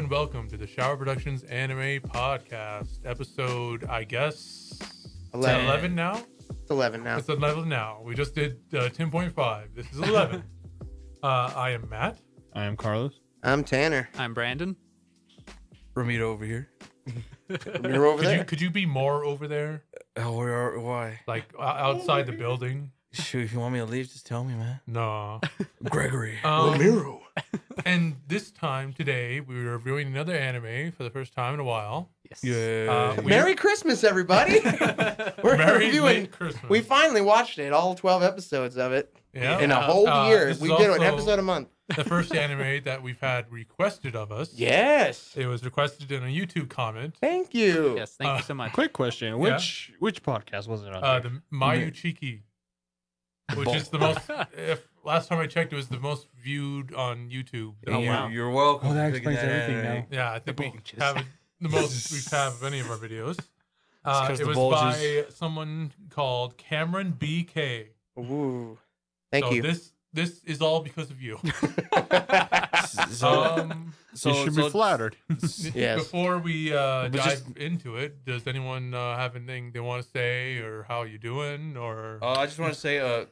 and welcome to the Shower Productions Anime Podcast, episode, I guess, 11 now? It's 11 now. It's 11 now. We just did 10.5. This is 11. I am Matt. I am Carlos. I'm Tanner. I'm Brandon. Ramita over here. You're over there. Could you be more over there? Oh, why? Like outside the building? Shoot, if you want me to leave, just tell me, man. No. Gregory. Ramiro. And this time, today, we were reviewing another anime for the first time in a while. Yes. Yeah. Merry Christmas, everybody. We're Merry reviewing. late Christmas. We finally watched it, all 12 episodes of it. Yeah. In a whole year. This We is did an also episode a month. the first anime that we've had requested of us. Yes. It was requested in a YouTube comment. Thank you. Yes, thank you so much. Quick question: Which podcast was it on? The Mayu Chiki, which is the most. Last time I checked, it was the most viewed on YouTube. Oh, wow. You're welcome. Oh, that for picking explains everything anime. now. Yeah, I think The we bulges. have the most we have of any of our videos. 'cause It the was bulges. by someone called Cameron BK. Ooh. Thank So you. This is all because of you. So, You should be flattered. Yes. Before we dive just- into it, does anyone have anything they want to say, or how you doing, or? I just want to say,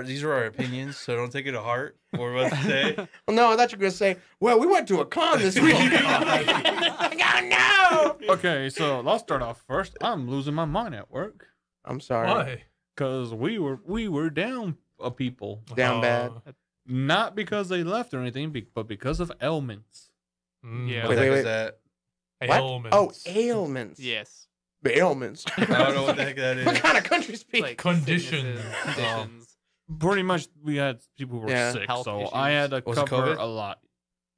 these are our opinions, so don't take it to heart. What we're about to say. Well, no, I thought you were going to say, well, we went to a con this week. Oh, no. Okay, so I'll start off first. I'm losing my mind at work I'm sorry. Why? because we were down people, Down bad. not because they left or anything, but because of ailments. Yeah. What the Wait, heck wait. is that? What? Ailments. Oh, ailments. Yes. Ailments. I don't know what the heck that is. What kind of country speak? Like Conditions. sicknesses, conditions. Pretty much, we had people who were Yeah. sick, Health so issues. I had to Was it cover COVID? a lot.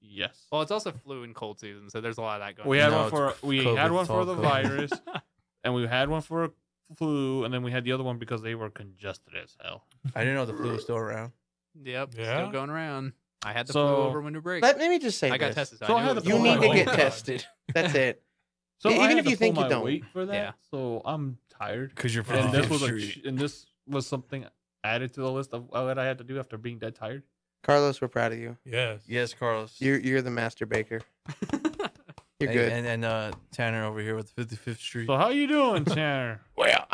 Yes. Well, it's also flu and cold season, so there's a lot of that going We on. had No, one for it's we COVID, had one it's for all the COVID. virus, and we had one for flu, and then we had the other one because they were congested as hell. I didn't know the flu was still around. Yep. Yeah? Still going around. I had the So- flu over winter break. Let me just say I got this. tested. So So I I knew had it was to You pull need my to get God. tested. That's it. So Even I had if to you think pull you my don't. weight for that, Yeah. so I'm tired. Because you're And this 55th was Street. and this was something added to the list of what I had to do after being dead tired. Carlos, we're proud of you. Yes. Yes, Carlos. You're the master baker. You're good. And Tanner over here with 55th Street. So how you doing, Tanner? Well,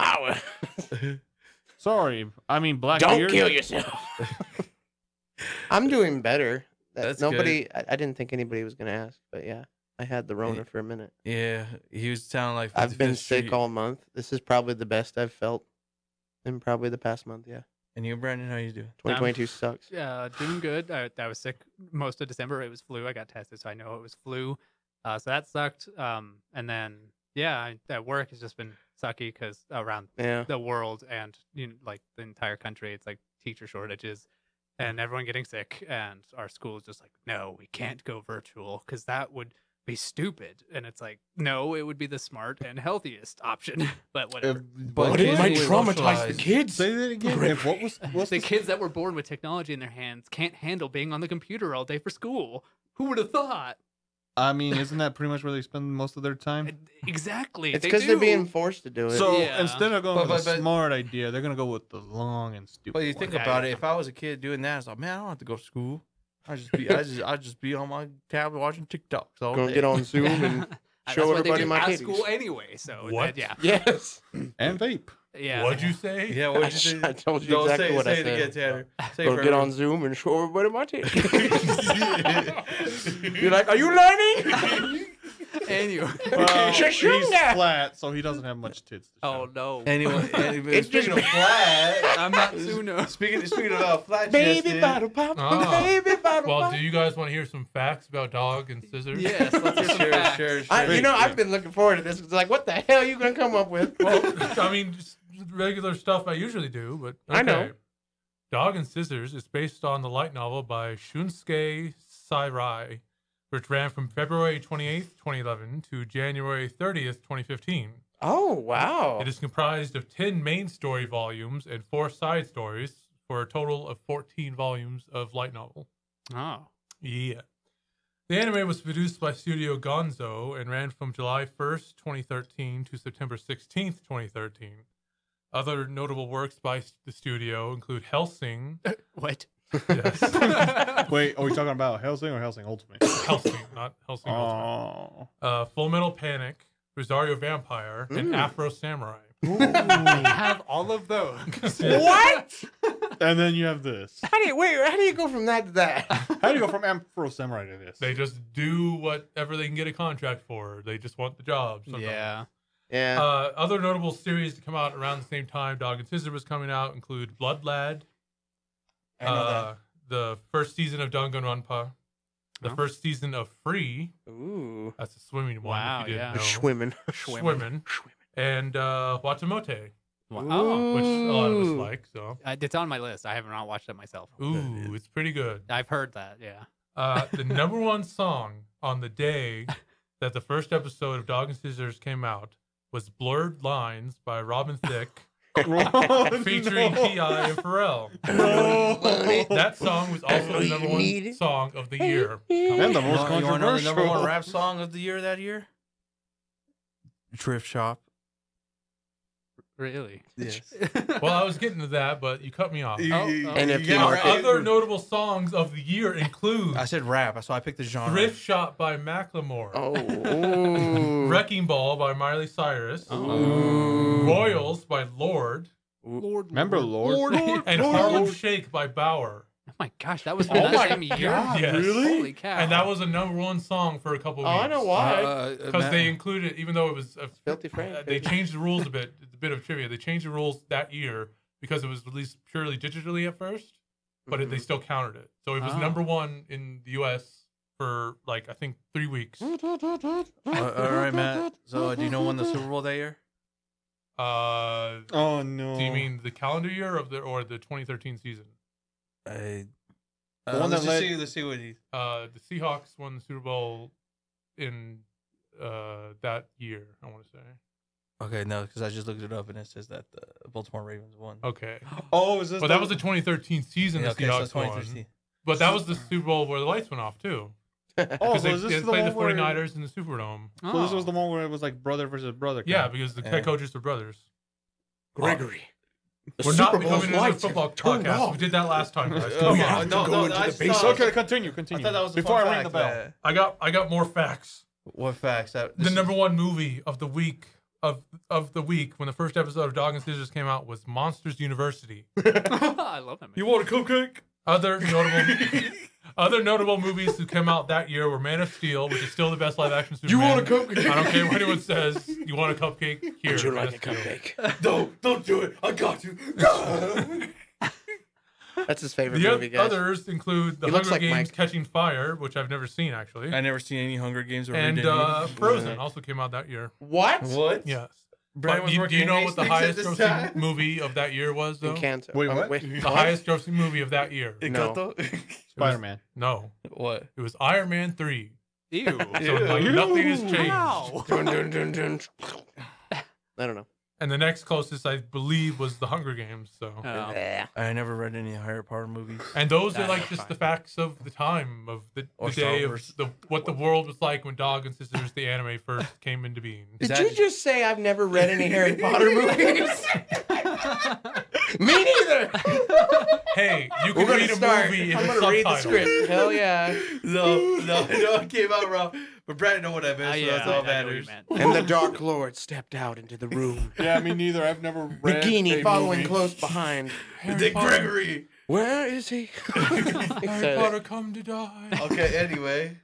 Sorry, I mean black don't beard. kill yourself. I'm doing better. That's Nobody. I didn't think anybody was gonna ask, but yeah, I had the Rona for a minute. Yeah, he was sounding like 55th I've been Street. sick all month. This is probably the best I've felt in probably the past month. Yeah, And you, Brandon, how you doing? 2022 sucks. Doing good. I was sick most of December. It was flu. I got tested, so I know it was flu. So that sucked. And then, at work has just been sucky because around Yeah. the world and like the entire country, it's like teacher shortages and everyone getting sick. And our school is just like, no, we can't go virtual because that would be stupid. And it's like, no, it would be the smart and healthiest option. But whatever. But it might kids traumatize the socialize. kids. Say that again. What's The kids that were born with technology in their hands can't handle being on the computer all day for school. Who would have thought? I mean, isn't that pretty much where they spend most of their time? Exactly. It's they because they're do. being forced to do it. So Yeah. instead of going But- with but- the smart idea, they're gonna go with the long and stupid. But you one. think Yeah, about yeah. it, if I was a kid doing that, it's like, man, I don't have to go to school. I just be on my tablet watching TikToks all Gonna day. get on Zoom and That's show what they everybody do my at titties. school anyway. So What? yeah, Yes. and vape. yeah. What'd you say? Yeah, what did you say? I told you Don't exactly say, what say I it said. again, Tanner. Say it Gonna for get everyone. on Zoom and show everybody my titties. You're like, are you learning? Anyway. Well, he's Shashunga. flat, so he doesn't have much tits. To show. Oh no. Anyway, It's speaking just- of flat, I'm not Suno. speaking about flat Baby chested, bottle pop. Ah. Baby bottle Well, pop. do you guys want to hear some facts about dog and scissors? Yes. Let's hear some Sure, facts. sure, I, sure. you know, I've been looking forward to this. It's like, what the hell are you gonna come up with? Well, I mean, just regular stuff I usually do, but okay. I know. Dog and Scissors is based on the light novel by Shunsuke Sairai, which ran from February 28th, 2011 to January 30th, 2015. Oh wow! It is comprised of 10 main story volumes and 4 side stories for a total of 14 volumes of light novel. Oh. Yeah. The anime was produced by Studio Gonzo and ran from July 1st, 2013 to September 16th, 2013. Other notable works by the studio include Hellsing, What? Yes. Wait, are we talking about Hellsing or Hellsing Ultimate? Hellsing, not Hellsing Ultimate. Oh. Full Metal Panic, Rosario Vampire, and Afro Samurai. I have all of those. What? And then you have this. How do you go from that to that? How do you go from Afro Samurai to this? They just do whatever they can get a contract for. They just want the job. Sometimes. Yeah. Yeah. Other notable series to come out around the same time Dog and Scissor was coming out include Blood Lad, I know that. the first season of Danganronpa, the Oh. first season of Free. Ooh. That's a swimming one. Wow, if you didn't yeah. know. Swimming. Swimming. And Watamote, Oh, which a lot of us Ooh. like. So, it's on my list. I have not watched it myself. ooh, it's pretty good. I've heard that. Yeah. The number one song on the day that the first episode of Dog and Scissors came out was Blurred Lines by Robin Thicke, featuring T.I. and Pharrell. That song was also the number one song of the year. And the most You want to know the number one controversial. rap song of the year that year? Thrift Shop. Really? Yes. Well, I was getting to that, but you cut me off. NFT Our market. other notable songs of the year include I said rap, so I picked the genre. Thrift Shop by Macklemore, Oh. Ooh. Wrecking Ball by Miley Cyrus, Ooh. Royals by Lord, Remember Lord? and Harlem Shake by Bauer. Oh my gosh, that was Oh that my same year. God, Yes. really? Holy cow! And that was a number one song for a couple Oh, weeks. I know why. Because they included, even though it was, Filthy Frank. they changed the rules a bit. It's a bit of trivia. They changed the rules that year because it was released purely digitally at first, but they still counted it. So it was Oh. number one in the U.S. for like I think 3 weeks. all right, Matt. So, do you know when the Super Bowl that year? Oh no. Do you mean the calendar year of or the 2013 season? The one that led- Let's see what he. The Seahawks won the Super Bowl in that year. I want to say. Okay, no, because I just looked it up and it says that the Baltimore Ravens won. Okay. Oh, is this? Well, that was the 2013 season. Yeah, The okay, so Seahawks won. 2013. But that was the Super Bowl where the lights went off too. Oh, Because so they is this the played the one where? 49ers in the Superdome. So this was the one where it was like brother versus brother. Yeah, kind because the Yeah. head coaches are brothers. Gregory. The We're not Super Bowl's becoming a lights football have turned podcast. off. We did that last time, guys. Oh, Come yeah. on. to go into the I basement. thought- Okay, continue. I thought that was a Before fun I ring the fact, bell. I got more facts. What facts? The number one movie of the week of the week when the first episode of Dog and Scissors came out was Monsters University. I love that movie. You want a cupcake? Other notable movies who came out that year were Man of Steel, which is still the best live action Superman. You want a cupcake? I don't care what anyone says. You want a cupcake? Here. Would you Man like of a Steel. cupcake? Don't do it. I got you. That's his favorite The movie, guys. others include The He looks Hunger like Games Mike. Catching Fire, which I've never seen actually, I never seen any Hunger Games or and read any. Frozen also came out that year. What? What? Yes. Brandon But was do working you know in what the Hastings highest at this grossing time? movie of that year was, though? Encanto. Wait, what? The highest grossing movie of that year. No. Encanto? Spider-Man. No, What? it was Iron Man 3. Ew. So like, nothing has changed. Wow. Dun, dun, dun, dun. I don't know. And the next closest, I believe, was The Hunger Games. So, Oh. Yeah. I never read any Harry Potter movies. and those are That's like just fine. the facts of the time of the Or day Star of Wars. what the world was like when Dog and Sisters the anime first came into being. Is Did that- you just say I've never read any Harry Potter movies? Me neither. Hey, you We're can gonna read a start. movie in I'm a gonna read the subtitle. script. Hell yeah. No, it came out wrong. But Brandon know what I meant, so Yeah, that's all I know that what you matters. meant. And the Dark Lord stepped out into the room. Yeah, me neither. I've never read Nagini a following movie. close behind. Dick Gregory. Where is he? Harry Potter come to die. Okay, anyway.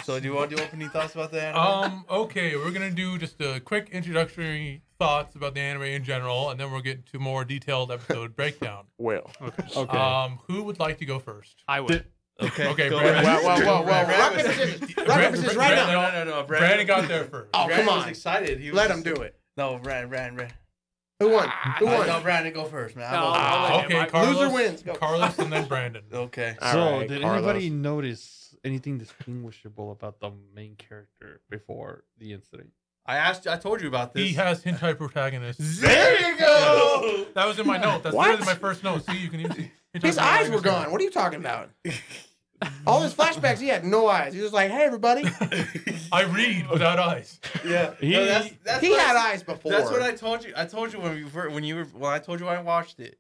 So do you want to do opening thoughts about the anime? Okay, we're gonna do just a quick introductory thoughts about the anime in general, and then we'll get to more detailed episode breakdown. Well. Okay. Who would like to go first? I would. Okay, go Brandon. ahead. Whoa. Brandon Rock, was- paper, scissors. Rock, Brandon- paper, scissors, right Brandon- now. No. Brandon got there first. Oh, Brandon come was on. excited. He was Let just- him do it. No, Brandon. Who won? Who No, won? Brandon, go first, man. No, I'm I'll let Okay, him. Carlos. Loser wins. Go. Carlos and then Brandon. okay. All So, right, did Carlos. anybody notice anything distinguishable about the main character before the incident? I told you about this. He has hentai protagonists. There you go. That was in my note. That's What? literally my first note. See, you can use hentai His eyes were protagonists. gone. What are you talking about? All his flashbacks, he had no eyes. He was like, "Hey, everybody." I read without eyes. Yeah. He- No, that's He what had I, eyes before. That's what I told you. I told you when I told you I watched it.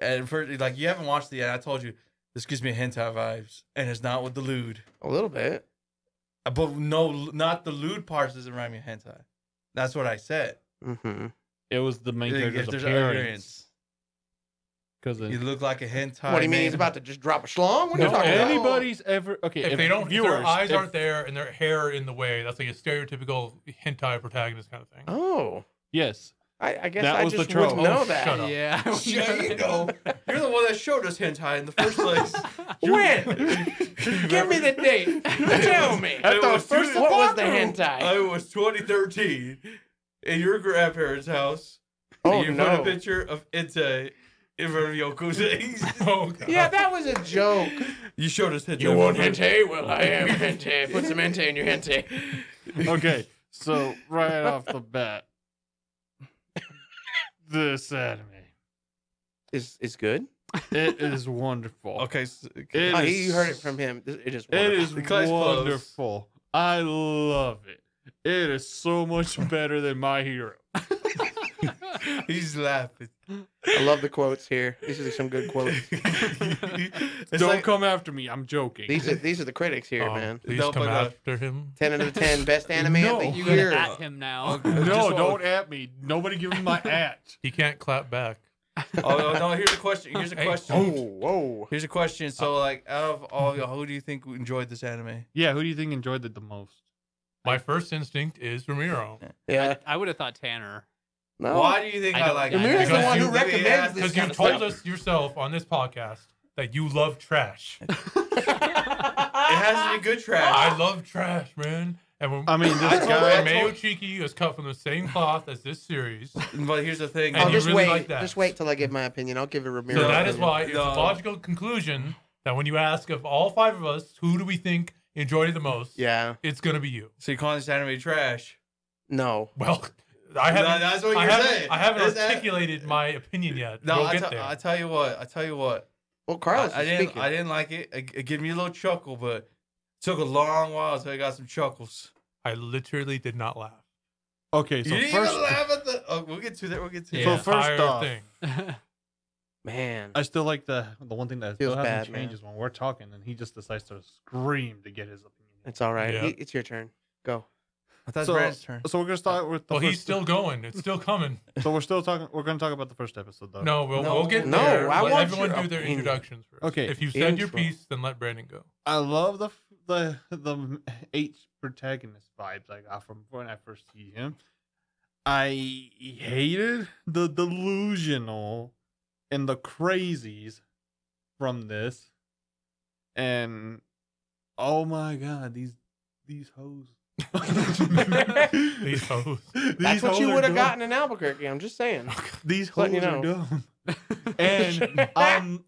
And first, like you haven't watched it yet. I told you This gives me hentai vibes, and it's not with the lewd. A little bit. But no, not the lewd parts doesn't remind me of hentai. That's what I said. Mm-hmm. It was the main If character's there's appearance. Because You look like a hentai. What do you mean? man. He's about to just drop a schlong? What are you if talking about? anybody's ever okay, If they don't, if viewers, their eyes if- aren't there and their hair in the way, that's like a stereotypical hentai protagonist kind of thing. Oh, yes, I guess That I was the just trope. wouldn't know Oh, that. shut up. Yeah. Yeah, you know. You're the one that showed us hentai in the first place. When? Give me the date. Tell me. It was What was the hentai? It was 2013 in your grandparents' house. Oh, and you no. put a picture of hentai in front of Yoko's. Oh, God. Yeah, that was a joke. You showed us hentai. You want hentai? Well, I am hentai. Put some hentai in your hentai. okay. So right off the bat, this anime, Is good? it is wonderful. Okay. It Oh, is- you heard it from him. It is It wonderful. is The clay's close. wonderful. I love it. It is so much better than My Hero. He's laughing. I love the quotes here. These are some good quotes. It's Don't like- come after me. I'm joking. These are the critics here, Oh, man. Please No, come but, after him. 10 out of 10 best anime No. of the You You're year. at him now. No, Just- don't at me. Nobody give me my at. He can't clap back. Oh no! Here's a question. Here's a Hey, question. Whoa. Here's a question. So, like, out of all of y'all, who do you think enjoyed this anime? Yeah, who do you think enjoyed it the most? My first instinct is Ramiro. Yeah. I would have thought Tanner. No. Why do you think I I don't- like Ramirez is the Because one you- who let me recommends ask- this Because kind you of told stuff. us yourself on this podcast that you love trash. It has to be good trash. I love trash, man. And when, I mean, this I told- guy. I Mayo told- Chiki is cut from the same cloth as this series. But here's the thing. And Oh, you just really wait. like that. Just wait till I give my opinion. I'll give it Ramiro. So that is opinion. why it's a No. logical conclusion that when you ask of all five of us, who do we think enjoyed it the most? Yeah. It's going to be you. So you're calling this anime trash? No. Well, I haven't, that's what I you're haven't, saying. I haven't Is that- articulated my opinion yet. No, we'll I get there. I tell you what. I tell you what. Well, Carlos I is didn't. speaking. I didn't like it. It gave me a little chuckle, but it took a long while until I got some chuckles. I literally did not laugh. Okay, so you didn't first, even laugh at the. Oh, we'll get to that. We'll get to The So that. first entire off- thing. Man. I still like the one thing that Feels still hasn't bad, man. changed is when we're talking and he just decides to scream to get his opinion. It's all right. Yeah. It's your turn. Go. I thought it was So- Brandon's turn. So we're gonna start with the Well, first. he's still going. It's still coming. So we're still talking. We're gonna talk about the first episode though. No, we'll No. get No, there. I Let want everyone your do their opinion. introductions first. Okay, If you said your intro. piece, then let Brandon go. I love the H protagonist vibes I got from when I first see him. I hated the delusional and the crazies from this, and oh my god, these hoes. These hoes. That's what you hoes are would have dumb. gotten in Albuquerque. I'm just saying. These hoes letting you are dumb. And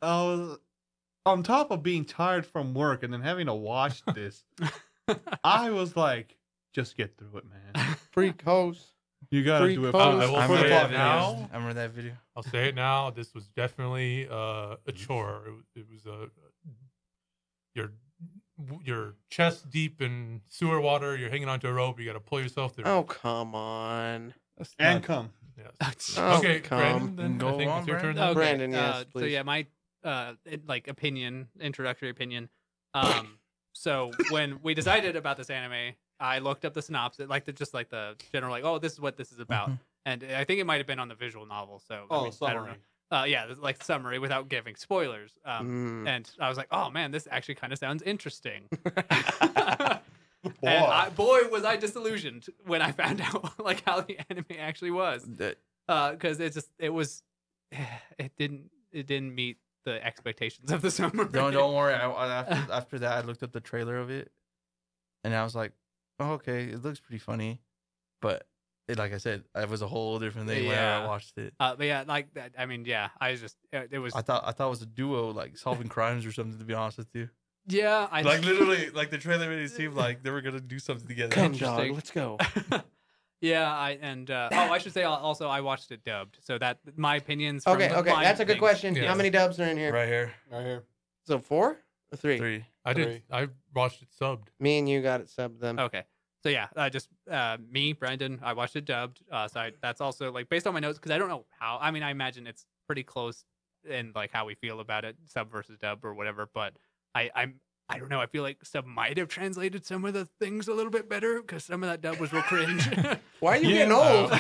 on top of being tired from work and then having to watch this, I was like, just get through it, man. Freak host. You gotta Freak do it hoes. I will I for the say remember it that podcast. video. now. I remember that video. I'll say it now. This was definitely a chore. It was your chest deep in sewer water. You're hanging onto a rope. You got to pull yourself through. Oh, come on. And come. Yes. Oh, Okay, come. Brandon. Then Go I think on, it's your turn. Brandon. Then. Brandon, yes, so please. yeah, my introductory opinion. So when we decided about this anime, I looked up the synopsis, just like the general, like, oh, this is what this is about, and I think it might have been on the visual novel. So I don't summary. know. Yeah, like summary without giving spoilers. Mm. And I was like, oh man, this actually kind of sounds interesting. Boy. And boy, was I disillusioned when I found out like how the anime actually was, because it didn't meet the expectations of the summer. Don't worry. After that, I looked up the trailer of it, and I was like, oh, okay, it looks pretty funny, but like I said, it was a whole different thing when Yeah. I watched it. But yeah, like that. I mean, yeah, I just it was I thought it was a duo like solving crimes or something. To be honest with you, yeah. I like literally, like the trailer made it seem like they were gonna do something together. Come, Interesting. dog. Let's go. yeah. I should say also I watched it dubbed, so that my opinions. From Okay, okay. my That's a good thing. question. Yeah. How many dubs are in here? Right here, Right here. So 4 or 3? 3. I did. I watched it subbed. Me and you got it subbed them. Okay. So yeah, just me, Brendan. I watched it dubbed. That's also like based on my notes because I don't know how. I mean, I imagine it's pretty close and like how we feel about it, sub versus dub or whatever. But I don't know. I feel like sub might have translated some of the things a little bit better because some of that dub was real cringe. Why are you getting old?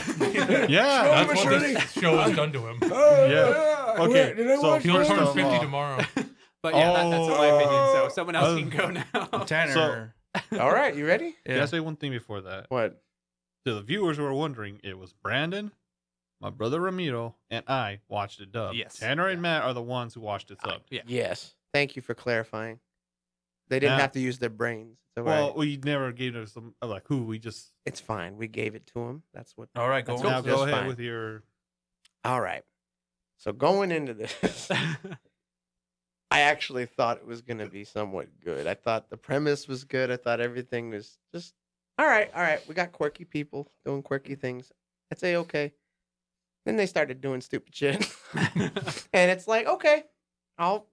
Yeah, That's what this show has done to him. yeah. Okay, so He'll first turn of 50 all, tomorrow. But yeah, that's my opinion. So someone else can go now. Tanner. All right, you ready? can I say one thing before that? What? To the viewers who are wondering, it was Brandon, my brother Ramiro, and I watched it dub. Yes. Tanner and Matt are the ones who watched it sub. Yeah. Yes. Thank you for clarifying. They didn't Yeah. have to use their brains. It's all Well, right. we never gave them some like who we just. It's fine. We gave it to them. That's what. All right, go That's on. Now That's go ahead fine. with your. All right. So going into this, I actually thought it was going to be somewhat good. I thought the premise was good. I thought everything was just all right. All right. We got quirky people doing quirky things. I'd say okay. Then they started doing stupid shit, and it's like okay, I'll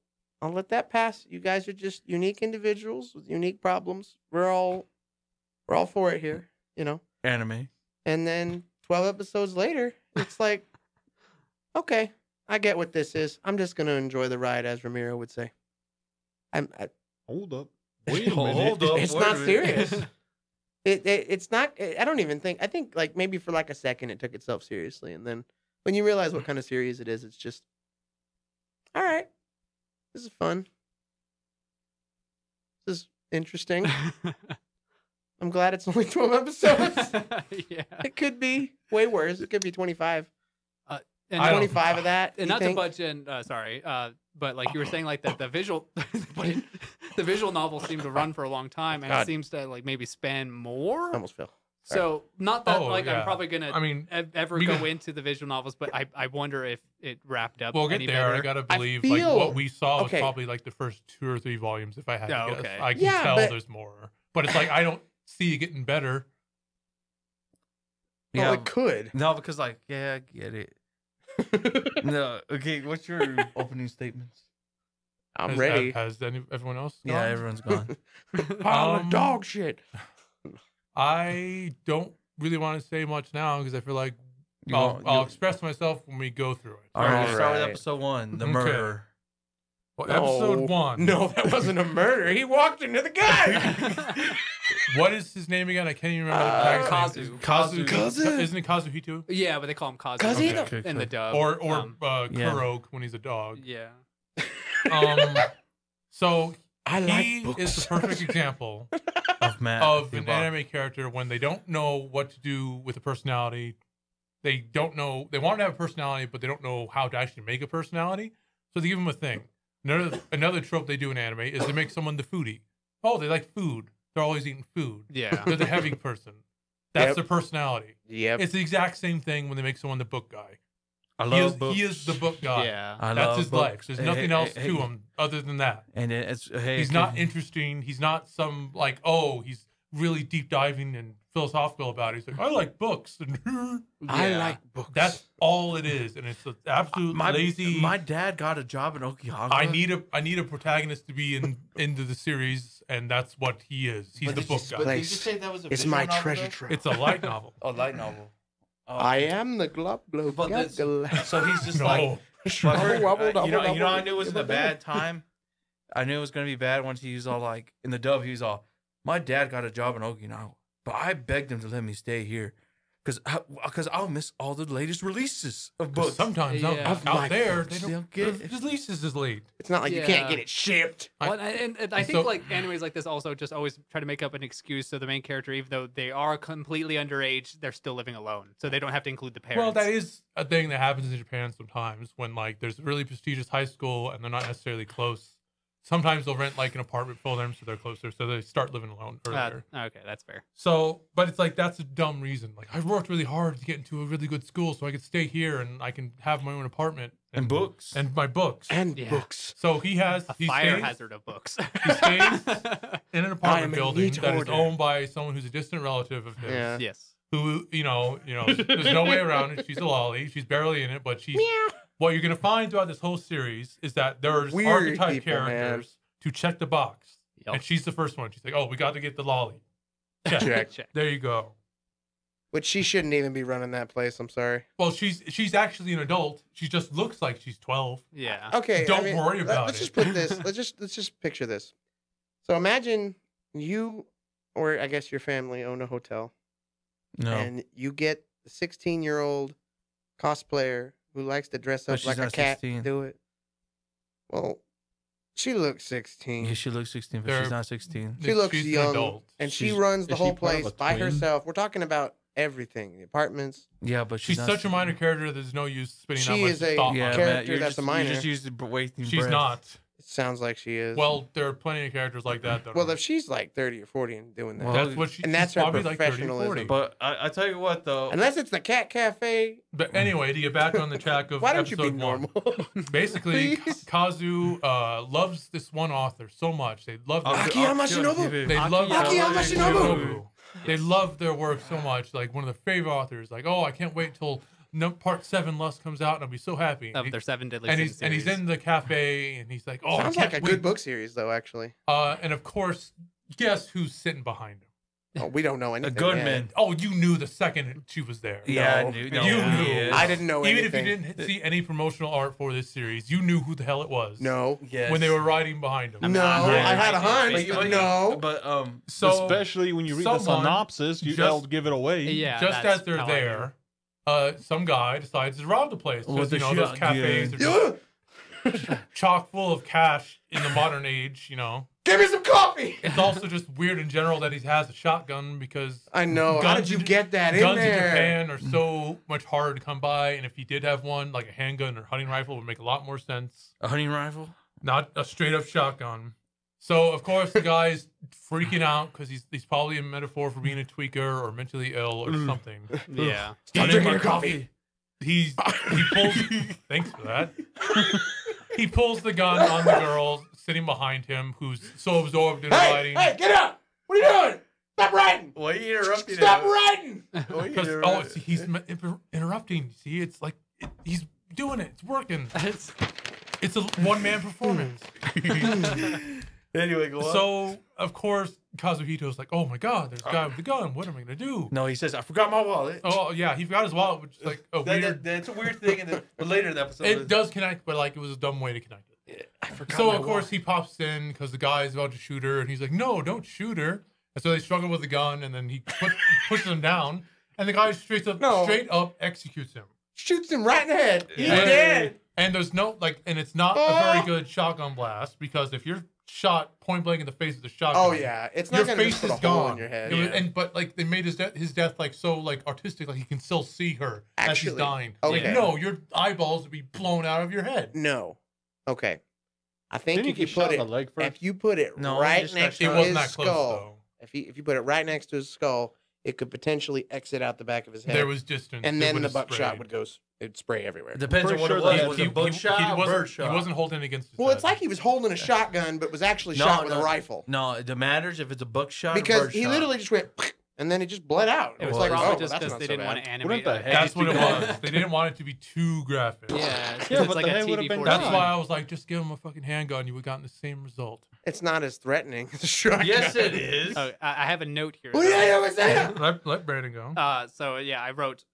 let that pass. You guys are just unique individuals with unique problems. We're all for it here, you know. Anime. And then 12 episodes later, it's like, okay, I get what this is. I'm just gonna enjoy the ride, as Ramiro would say. Hold up. Wait a minute. Hold up. It's wait not a minute. serious. It's not. I don't even think. I think like maybe for like a second it took itself seriously, and then when you realize what kind of series it is, it's just, all right, this is fun. This is interesting. I'm glad it's only 12 episodes. Yeah. It could be way worse. It could be 25. And I don't- 25 of that. And you not think? to budge in, sorry, but like you were saying, like the visual, the visual novel seemed to run for a long time, and God. it seems to like maybe span more. I almost fell. So not that Oh, like yeah. I'm probably gonna I mean, ever we go got- into the visual novels, but I wonder if it wrapped up. We'll get any there. better. I gotta I believe feel- like what we saw was okay. probably like the first 2 or 3 volumes. If I had Oh, to guess, okay. I can Yeah, tell but- there's more. But it's like I don't see it getting better. Well, Yeah. it could. No, because like, yeah, I get it. No, okay. What's your opening statements? I'm Has- ready. Has everyone else? Yeah, gone? everyone's gone. Pile of Um, dog shit. I don't really want to say much now because I feel like You I'll, won't- I'll you- express myself when we go through it. All right, let's start with Alright. episode 1, the Okay. murder. Well, No. episode 1. No, that wasn't a murder. He walked into the guy. What is his name again? I can't even remember. the tag's name. Kazu. Kazu? Isn't it Kazuhito? Yeah, but they call him Kazu Kazu? Okay. in the dub. Or Yeah. Kurok when he's a dog. Yeah. So I he like books. is the perfect example Of Matt. of an Bebop. anime character when they don't know what to do with a personality. They don't know. They want to have a personality, but they don't know how to actually make a personality. So they give them a thing. Another trope they do in anime is they make someone the foodie. Oh, they like food. They're always eating food. Yeah. They're the heavy person. That's Yep. their personality. Yep. It's the exact same thing when they make someone the book guy. I He love is, books. he is the book guy. Yeah. I That's love his books. life. There's Hey, nothing hey, else hey, to hey. him other than that. And then it's hey, He's can- not interesting. He's not some like, oh, he's really deep diving and philosophical about it. He's like, I like books. And I Yeah. like books. that's all it is. And it's an absolute lazy. My dad got a job in Okinawa. I need a protagonist to be into the series, and that's what he is. He's the book guy. But did you Place. just say that was a It's visual my novel, treasure though? trove. It's a light novel. A light novel. Oh, I am the glob globe. But that's- gaggle. So he's just No. like, Wobble, but wobble, you know, double, I double. knew it was in a bad time. I knew it was gonna be bad once he was all like in the dub. He was all, my dad got a job in Okinawa, but I begged him to let me stay here, because I'll miss all the latest releases of books. Sometimes Yeah. out there, they They don't don't get get his leases is late. It's not like you can't Yeah. get it shipped. Well, and I and think so- like animes like this also just always try to make up an excuse so the main character, even though they are completely underage, they're still living alone, so they don't have to include the parents. Well, that is a thing that happens in Japan sometimes when like there's a really prestigious high school and they're not necessarily close. Sometimes they'll rent like an apartment for them so they're closer, so they start living alone earlier. Okay, that's fair. So, but it's like that's a dumb reason. Like I've worked really hard to get into a really good school so I could stay here and I can have my own apartment And books. and my books. And Yeah. books. So he has A he fire stays hazard of books. He stays in an I'm apartment a building neat that is hoarder. owned by someone who's a distant relative of his. Yeah. Yes. Who there's no way around it. She's a lolly. She's barely in it, but she's what you're gonna find throughout this whole series is that there's Weird archetype people, man. characters to check the box. Yep. And she's the first one. She's like, oh, we got to get the lolly. Check. Check. Check. There you go. But she shouldn't even be running that place. I'm sorry. Well, she's actually an adult. She just looks like she's 12. Yeah. Okay. Don't worry about let's it. just put this. Let's just picture this. So imagine you, or I guess your family, own a hotel, No. and you get a 16-year-old cosplayer who likes to dress But up she's like a not cat. 16. Do it. Well, she looks 16. Yeah, she looks 16, but They're- she's not 16. She looks She's an young, adult. and she She's- runs the is she whole part of place a by twin? herself. We're talking about everything: the apartments. Yeah, but She's not such a minor character. There's no use spending She that much is a thought Yeah, on her. character Matt, you're that's just, a minor. You just used wasting She's breath. not. It sounds like she is. Well, there are plenty of characters like that. That well, are. if she's like 30 or 40 and doing that, Well, That's what she. and that's she's her probably like 30 or 40. professionalism. But I tell you what, though. unless it's the Cat Cafe, But anyway, to get back on the track of why don't you episode be one. normal? Basically, Please? Kazu loves this one author so much. They love their, Akiyama Shinobu? they love Akiyama Shinobu. They love their work so much. Like one of their favorite authors. Like, oh, I can't wait till part 7 Lust comes out, and I'll be so happy. Of their 7 deadly and sins he's series. in the cafe, and he's like, oh, Sounds I like can't a wait. good book series, though. Actually, And of course, guess who's sitting behind him? oh, we don't know A anything. gunman. Oh, you knew the second she was there. Yeah, No. I knew. You No, knew. he is. I didn't know Even anything. if you didn't see any promotional art for this series, you knew who the hell it was. No, Yes. When they were riding behind him. no, Yeah. I had a hunch. But, no, But So Especially when you read the someone synopsis, just- they'll give it away. Yeah. just that's as they're how I knew. there, some guy decides to rob the place With because the those shot- cafes yeah. are just chock full of cash in the modern age. give me some coffee. It's also just weird in general that he has a shotgun because I know. How did you get that in guns in there? Japan are so much harder to come by, and if he did have one, like a handgun or hunting rifle, would make a lot more sense. a hunting rifle. Not a straight up shotgun. So of course the guy's freaking out because he's probably a metaphor for being a tweaker or mentally ill or something. Yeah. Stop drinking your coffee. He pulls. Thanks for that. He pulls the gun on the girl sitting behind him, who's so absorbed in Hey, riding. hey, get up! What are you doing? Stop riding! Why are you interrupting Stop him? riding! Because he's interrupting. See, it's like he's doing it. It's working. It's a one-man performance. Anyway, go on. So of course Kazuhito's like, "Oh my God, there's a guy with a gun. What am I gonna do?" No, he says, I forgot my wallet. Oh yeah, he forgot his wallet, which is like a weird. That's a weird thing. But later in the episode, It does connect, but like it was a dumb way to connect it. I forgot So my of course he pops in because the guy is about to shoot her, and he's like, "No, don't shoot her." And so they struggle with the gun, and then he pushes him down, and the guy straight up executes him. Shoots him right in the head. He's And- dead. And there's no and it's not a very good shotgun blast because if you're shot point blank in the face with a shotgun, Oh yeah, it's not your gonna face just put is a hole gone. in your head. It was- but like they made his death like so like artistic, like he can still see her as she's Actually, dying. okay. Like no, your eyeballs would be blown out of your head. No. Okay. I think Didn't if he you get shot put in it, the leg first? if you put it No, he right just got next shot. It to wasn't his that close skull, though. if you put it right next to his skull, it could potentially exit out the back of his head. There was distance, and it then the would've buckshot sprayed. would go. It'd spray everywhere. It depends on Pretty what sure it was. that Was it buckshot or wasn't, birdshot? he wasn't holding it against his Well, head. it's like he was holding a shotgun, but was actually shot with a rifle. No, it matters if it's a buckshot Because or birdshot. he literally just went, and then it just bled out. It was Well, like, probably oh, just that's because not they so didn't want bad. to animate. the a head That's what it Yeah. was. They didn't want it to be too graphic. Yeah, Yeah, it's but like the a head would've TV been 14. That's why I was like, just give him a fucking handgun. You would have gotten the same result. It's not as threatening as a shotgun. Yes, it is. Oh, I have a note here. What did I ever say? Let Brandon go. So yeah, I wrote.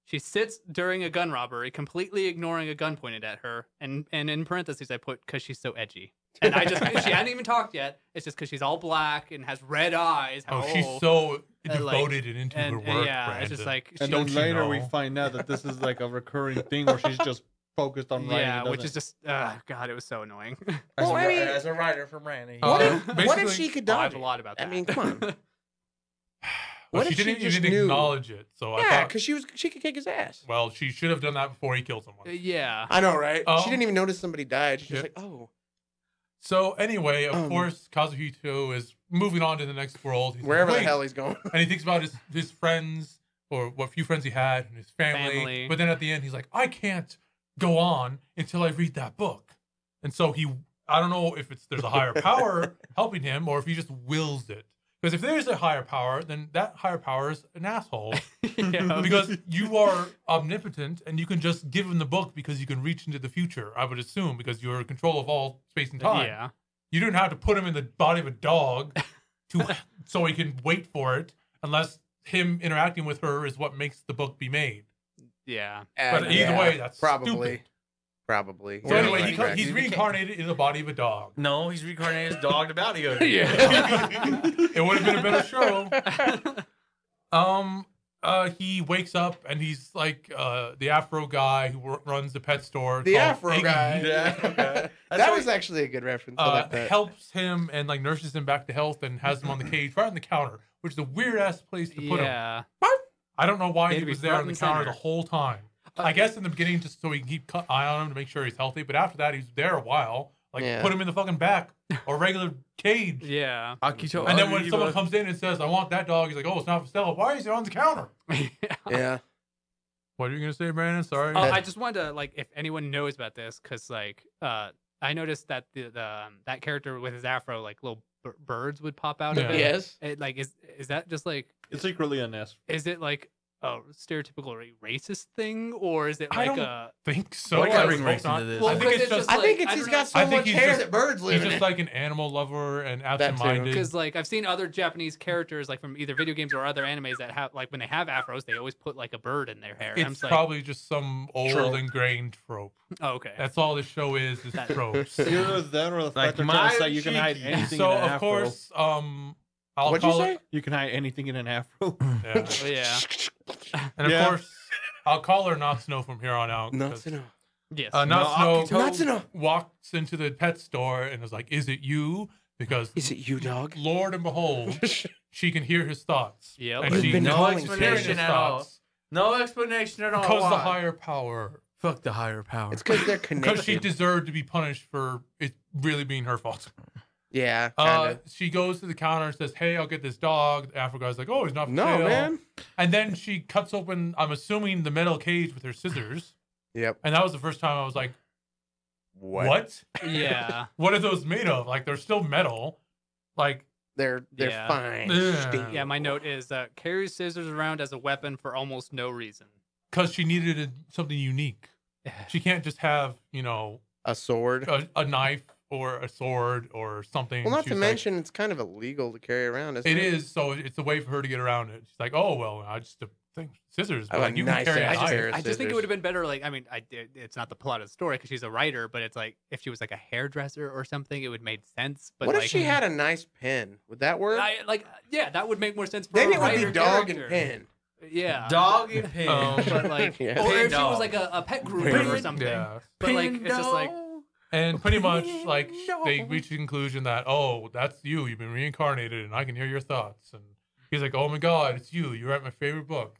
She sits during a gun robbery, completely ignoring a gun pointed at her, and in parentheses I put because she's so edgy. And I just she hadn't even talked yet. It's just because she's all black and has red eyes. Oh, she's so devoted and into her and work. yeah, Brandon. it's just like And Don't then you later we know? find out that this is like a recurring thing where she's just focused on writing. yeah, and which is doesn't- just God, it was so annoying. Well, I mean- as a writer from Randy. What Uh, if she could Oh, I dodge have a it? lot about that. I mean, come on. Well, What she if she didn't just even knew? acknowledge it. So I Yeah, thought, because she could kick his ass. well, she should have done that before he killed someone. Yeah. I know, right? Um, she didn't even notice somebody died. She's just yeah. like, oh, So anyway, of Um, course, Kazuhito is moving on to the next world. He's like, wherever the "Wait." hell he's going. And he thinks about his friends or what few friends he had and his family. But then at the end, he's like, I can't go on until I read that book. And so I don't know if there's a higher power helping him or if he just wills it. Because if there's a higher power, then that higher power is an asshole. Yeah. Because you are omnipotent and you can just give him the book because you can reach into the future, I would assume, because you're in control of all space and time. Yeah. You didn't have to put him in the body of a dog so he can wait for it, unless him interacting with her is what makes the book be made. Yeah. But either way, that's probably. stupid. Probably. So You're anyway, correct. he's reincarnated in the body of a dog. No, he's reincarnated as dog the bounty hunter. It would have been a better show. He wakes up and he's like the Afro guy who runs the pet store. The called Afro Iggy. guy. The Afro guy. That was actually a good reference. I like that. Helps him and like nurses him back to health and has him on the cage right on the counter, which is a weird ass place to put him. Yeah. I don't know why It'd he be was there front on the and counter center. the whole time. I guess in the beginning just so he can keep eye on him to make sure he's healthy, but after that he's there a while. Like Yeah. put him in the fucking back or regular cage. Yeah. Akito And then when Ariba. someone comes in and says, "I want that dog," he's like, "Oh, it's not for sale. Why is it on the counter?" Yeah. What are you gonna say, Brandon? Sorry. I just wanted to like if anyone knows about this because like I noticed that the that character with his afro like little birds would pop out of Yeah. it. Yes. It, like is that just like It's secretly a nest. is it like a stereotypical racist thing or is it I like don't a think so. What kind of I hope race not. into this? Well, I think because it's just I like, think it's I he's don't got know. so I think much he's hair just- that birds live he's in just it. like an animal lover and That too. absent-minded. because like I've seen other Japanese characters like from either video games or other animes that have like when they have afros they always put like a bird in their hair. And I'm It's just like, probably just some old Trope. ingrained trope. oh, okay. That's all this show is That- tropes. Either that or the Like fact they're trying to say my you can hide cheeky. anything So in an of afro. course, I'll What'd you call say? it. You can hide anything in an afro. Yeah. Oh, yeah. And of Yeah. course, I'll call her Natsuno from here on out. Nuts 'cause, and Yes. Natsuno Natsuno. walks into the pet store and is like, "Is it you?" Because Is it you, dog? Lord and behold, she can hear his thoughts. Yep. And You've she been No calling hearing explanation his at all. thoughts No explanation at all. because the Why? higher power. Fuck the higher power. It's because they're Because she connected. deserved to be punished for it really being her fault. Yeah, kind of. She goes to the counter and says, "Hey, I'll get this dog." The Afro guy's like, "Oh, he's not for No, sale." man. And then she cuts open, I'm assuming, the metal cage with her scissors. Yep. And that was the first time I was like, what? Yeah. What are those made of? Like, they're still metal. Like, They're Yeah. fine. Yeah. Steel. Yeah, my note is carries scissors around as a weapon for almost no reason. because she needed something unique. She can't just have, A sword. a knife or a sword or something. Well, not She to was like, mention, it's kind of illegal to carry around. Isn't it is, so it's a way for her to get around it. She's like, "Oh, well, I just think scissors, I but like like, you can nice carry a ass knife." chairs. I just think scissors. it would have been better. Like, I mean, it's not the plot of the story because she's a writer, but it's like if she was like a hairdresser or something, it would make sense. But What like, if she had a nice pen? Would that work? yeah, that would make more sense for Then a it would writer be dog character. and pen. Yeah, Dog and pin. but like, Yeah. or if she Dog. was like a pet groomer or something. Yeah. But like, it's just like, And pretty much, like, they reach the conclusion that, "Oh, that's you. You've been reincarnated, and I can hear your thoughts." And he's like, "Oh my God, it's you. You write my favorite book."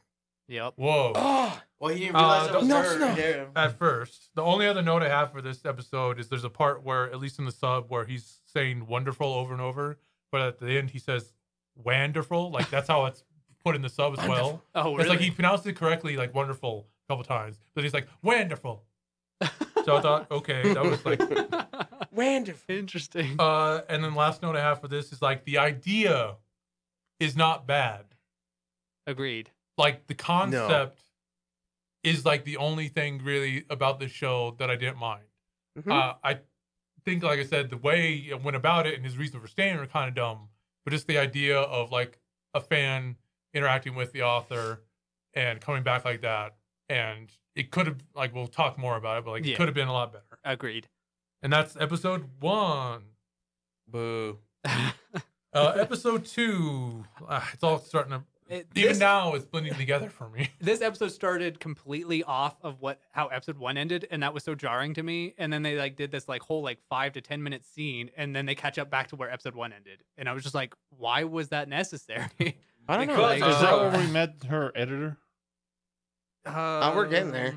yep. Whoa. Oh, Well, you didn't realize that was no, her. no. There. At first, the only other note I have for this episode is there's a part where, at least in the sub, where he's saying "wonderful" over and over, but at the end he says "wanderful." Like that's how it's put in the sub as well. Oh, really? It's like he pronounced it correctly, like "wonderful" a couple times, but he's like "wonderful." So I thought, okay, that was like. wonderful. Interesting. And then last note I have for this is like the idea is not bad. Agreed. Like the concept is like the only thing really about this show that I didn't mind. Mhm. I think, like I said, the way it went about it and his reason for staying are kind of dumb, but just the idea of like a fan interacting with the author and coming back like that, and it could have, like, we'll talk more about it, but like Yeah. it could have been a lot better. Agreed. And that's episode 1. Boo. Episode 2, it's all starting to. Even now, it's blending together for me. This episode started completely off of how episode 1 ended, and that was so jarring to me. And then they like did this like whole like 5 to 10 minute scene, and then they catch up back to where episode 1 ended, and I was just like, why was that necessary? I don't know. Because- Is that where we met her editor? We're getting there.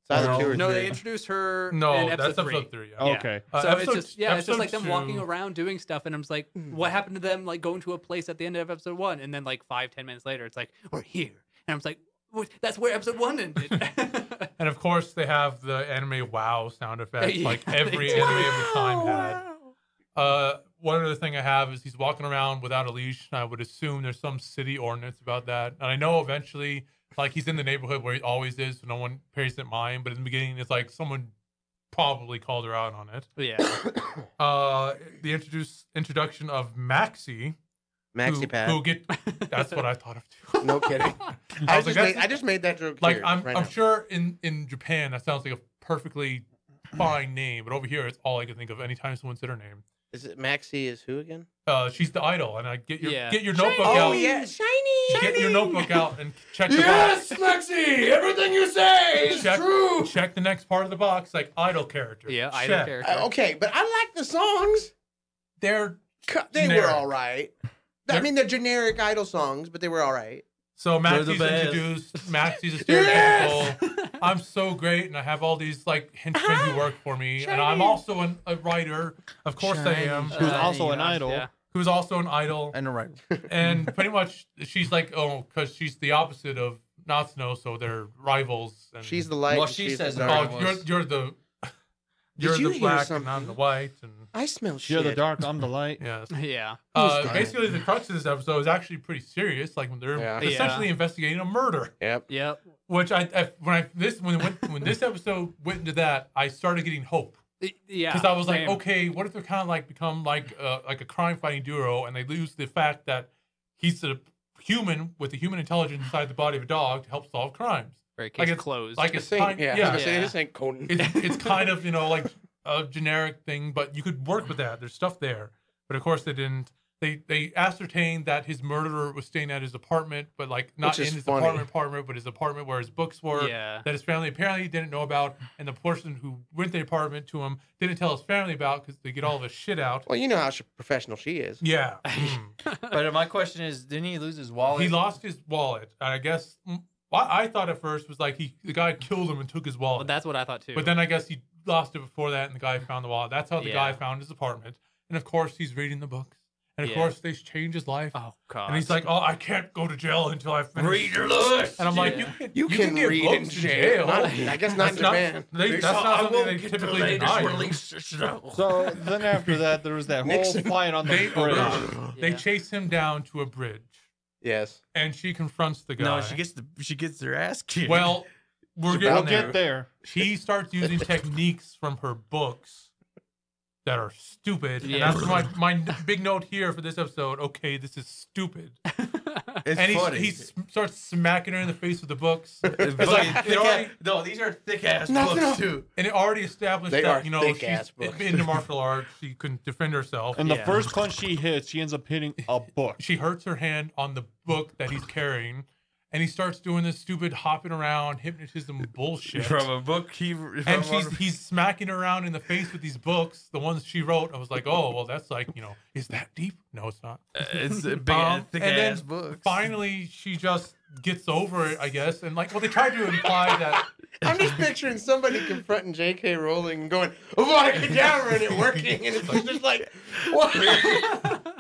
It's either two or No, three. they introduced her. No, in that's episode 3. episode 3. Yeah. Oh, Yeah. okay. So Episode- it's just it's just like them episode walking 2 around doing stuff, and I'm just like, what happened to them like going to a place at the end of episode 1, and then like 5-10 minutes later, it's like we're here, and I'm just like, that's where episode 1 ended. And of course, they have the anime wow sound effects, Yeah, like they every do. anime of the time had. One other thing I have is he's walking around without a leash, and I would assume there's some city ordinance about that. And I know eventually, like, he's in the neighborhood where he always is, so no one pays it mind. But in the beginning, it's like someone probably called her out on it. Yeah. The introduction of Maxie, Maxi pad. who get. That's what I thought of too. No kidding. I was like, I just made that joke. Like here, I'm right I'm now. sure in Japan that sounds like a perfectly fine name, but over here it's all I can think of anytime someone said her name. Is it Maxi? Is who again? She's the idol, and I get your Yeah. get your notebook Oh out. yeah, shiny. Get your notebook out and check the Yes, box. Maxi. Everything you say is Check, true. check the next part of the box, like idol character. Yeah, idol Check. character. Okay, but I like the songs. They're They Generic. were all right. I They're- mean, they're generic idol songs, but they were all right. so They're the Maxi's best. introduced. Maxi's a Yes! stereotypical. I'm so great, and I have all these like henchmen who work for me, and I'm also a writer. Of course, I am. Who's also an yeah, idol. Yeah. Who's also an idol, And a right. and pretty much she's like, oh, because she's the opposite of Natsuno, so they're rivals. And She's the light. Well, and she she's says the no. dark. oh, you're the you're you the hear black, and I'm something? the white, and I smell shit. You're the dark, I'm the light. yes. Yeah. Who's Basically, the crux of this episode is actually pretty serious. Like when they're Yeah. essentially investigating a murder, Yep. Yep. which when this episode went into that, I started getting hope Yeah. because I was like, same. okay, what if they're kind of like become like a crime fighting duo, and they lose the fact that he's a human with a human intelligence inside the body of a dog to help solve crimes. Right, like case it's- closed. Like This it's ain't, kind, yeah. yeah, Say, this ain't Conan. it's kind of like a generic thing, but you could work with that. There's stuff there, but of course they didn't. They ascertained that his murderer was staying at his apartment, but like not Which in is his funny. apartment, but his apartment where his books were. Yeah. That his family apparently didn't know about, and the person who went to the apartment to him didn't tell his family about because they get all of his shit out. Well, you know how professional she is. Yeah, But my question is, didn't he lose his wallet? he lost his wallet. And I guess what I thought at first was like the guy killed him and took his wallet. Well, that's what I thought too. But then I guess he lost it before that, and the guy found the wallet. That's how the guy Yeah. found his apartment. And of course, he's reading the books. And of Yeah. course, they change his life. oh god. And he's like, "Oh, I can't go to jail until I finish." Read your list. And I'm like, Yeah. You can get read in books jail. Not- I guess not in Japan. That's not something they typically deny. you. So then after that, there was that whole Nixon. fight on the They, bridge. they Yeah. chase him down to a bridge, Yes. and she confronts the guy. No, she gets their ass kicked. Well, we're We'll getting We'll there. get there. She starts using techniques from her books that are stupid. Yeah. And that's my big note here for this episode. Okay, this is stupid. it's And funny. he starts smacking her in the face with the books. It's It's like like it already, no, these are thick ass No, books no. too. and it already established They that are you know thick-ass she's books. into martial arts. She couldn't defend herself. And the Yeah. first punch she hits, she ends up hitting a book. She hurts her hand on the book that he's carrying, and he starts doing this stupid hopping around hypnotism bullshit. From a book And he's smacking her around in the face with these books, the ones she wrote. I was like, oh, well, that's like, is that deep? No, it's not. it's a big thick and then ass books. finally, she just gets over it, I guess. And like, well, they tried to imply that. I'm just picturing somebody confronting J.K. Rowling and going, Avada Kedavra, and it working, and it's just like, what?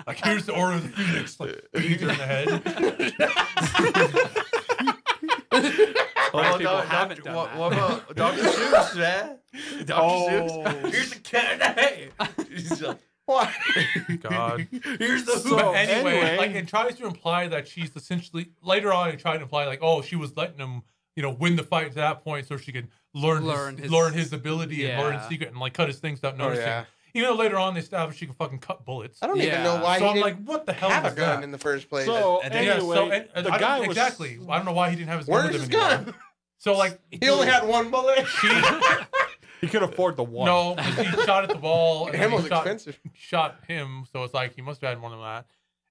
Like, here's the Order of the Phoenix. Like, beats her in the head. Oh, people haven't done what, that. what about Dr. Seuss, man? Dr. Oh. Seuss. Here's the cat in the hay. He's like, What? God. here's the So- But anyway, anyway- like, it tries to imply that she's essentially, later on, it tried to imply, like, oh, she was letting him, win the fight to that point so she could learn his ability and learn his Yeah. secret and, like, cut his things without noticing. yeah. Even though later on they established she can fucking cut bullets. I don't even know Yeah. why So he I'm didn't like, what the hell have is a gun that? in the first place. So And Yeah, anyway, so the I guy don't, was exactly. I don't know why he didn't have his gun Where's with his him anymore. gun? So like He only had one bullet. He could afford the one. no, 'cause he shot at the wall and then Ammo's he shot, expensive. shot him. So it's like he must have had more than that.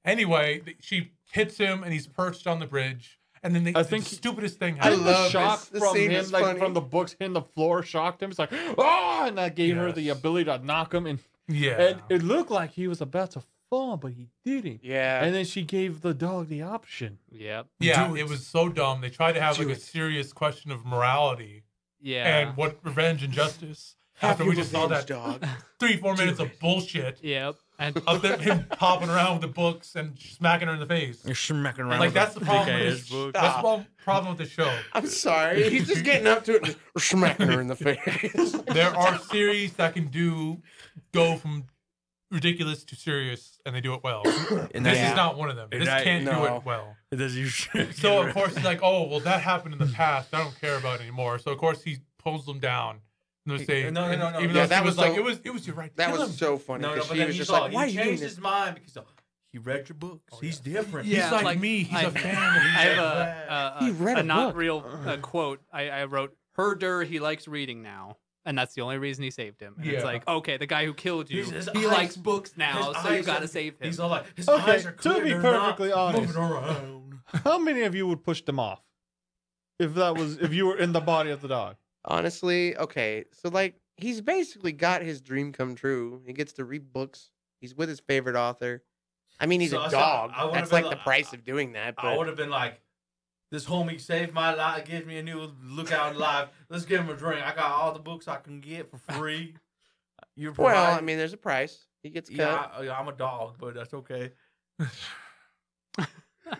Anyway, she hits him and he's perched on the bridge. And then I the think stupidest thing I happens. The love shock this. This from scene him, is like funny. from the books hitting the floor, shocked him. It's like, oh, and that gave her the Yes. ability to knock him. And Yeah. it looked like he was about to fall, but he didn't. Yeah. And then she gave the dog the option. Yep. Yeah, Do it. it was so dumb. They tried to have Do like a it. serious question of morality Yeah. and what revenge and justice. Have After we your just saw revenge, that dog. 3-4 minutes of bullshit Yep. And of him hopping around with the books and smacking her in the face. You're smacking around Like with that's a the problem. thick With ass this, book. that's the problem with the show. I'm sorry. He's just getting up to it and just smacking her in the face. There are series that can go from ridiculous to serious, and they do it well. And This Yeah. is not one of them. And This I- can't do no. it well. It does you. So of course he's like, oh well, that happened in the past. I don't care about it anymore. So of course he pulls them down. And they say, No. Even Yeah, though that she was was like, so- it was your right. To that kill was him. so funny. No, because but she then was he just saw, like, why are he you doing changed this? his mind because He read your books. Oh, He's yeah. different. Yeah, He's like, like, me. He's I- a fan. I have He a read a not book. real quote. I wrote, "Herder, he likes reading now." And that's the only reason he saved him. And it's Yeah. like, okay, the guy who killed you, His he eyes- likes books now, his so you eyes gotta are- save him. He's all like, his Okay, eyes are to clear. be they're perfectly not honest. moving around. How many of you would push them off if you were in the body of the dog? Honestly, okay. So like he's basically got his dream come true. He gets to read books. He's with his favorite author. I mean, he's So a I dog. would've That's been like the price of doing that. I But would have been like, this homie saved my life, gives me a new lookout in life. Let's give him a drink. I got all the books I can get for free. You're well, I providing- mean, there's a price. He gets cut. yeah, I'm a dog, but that's okay.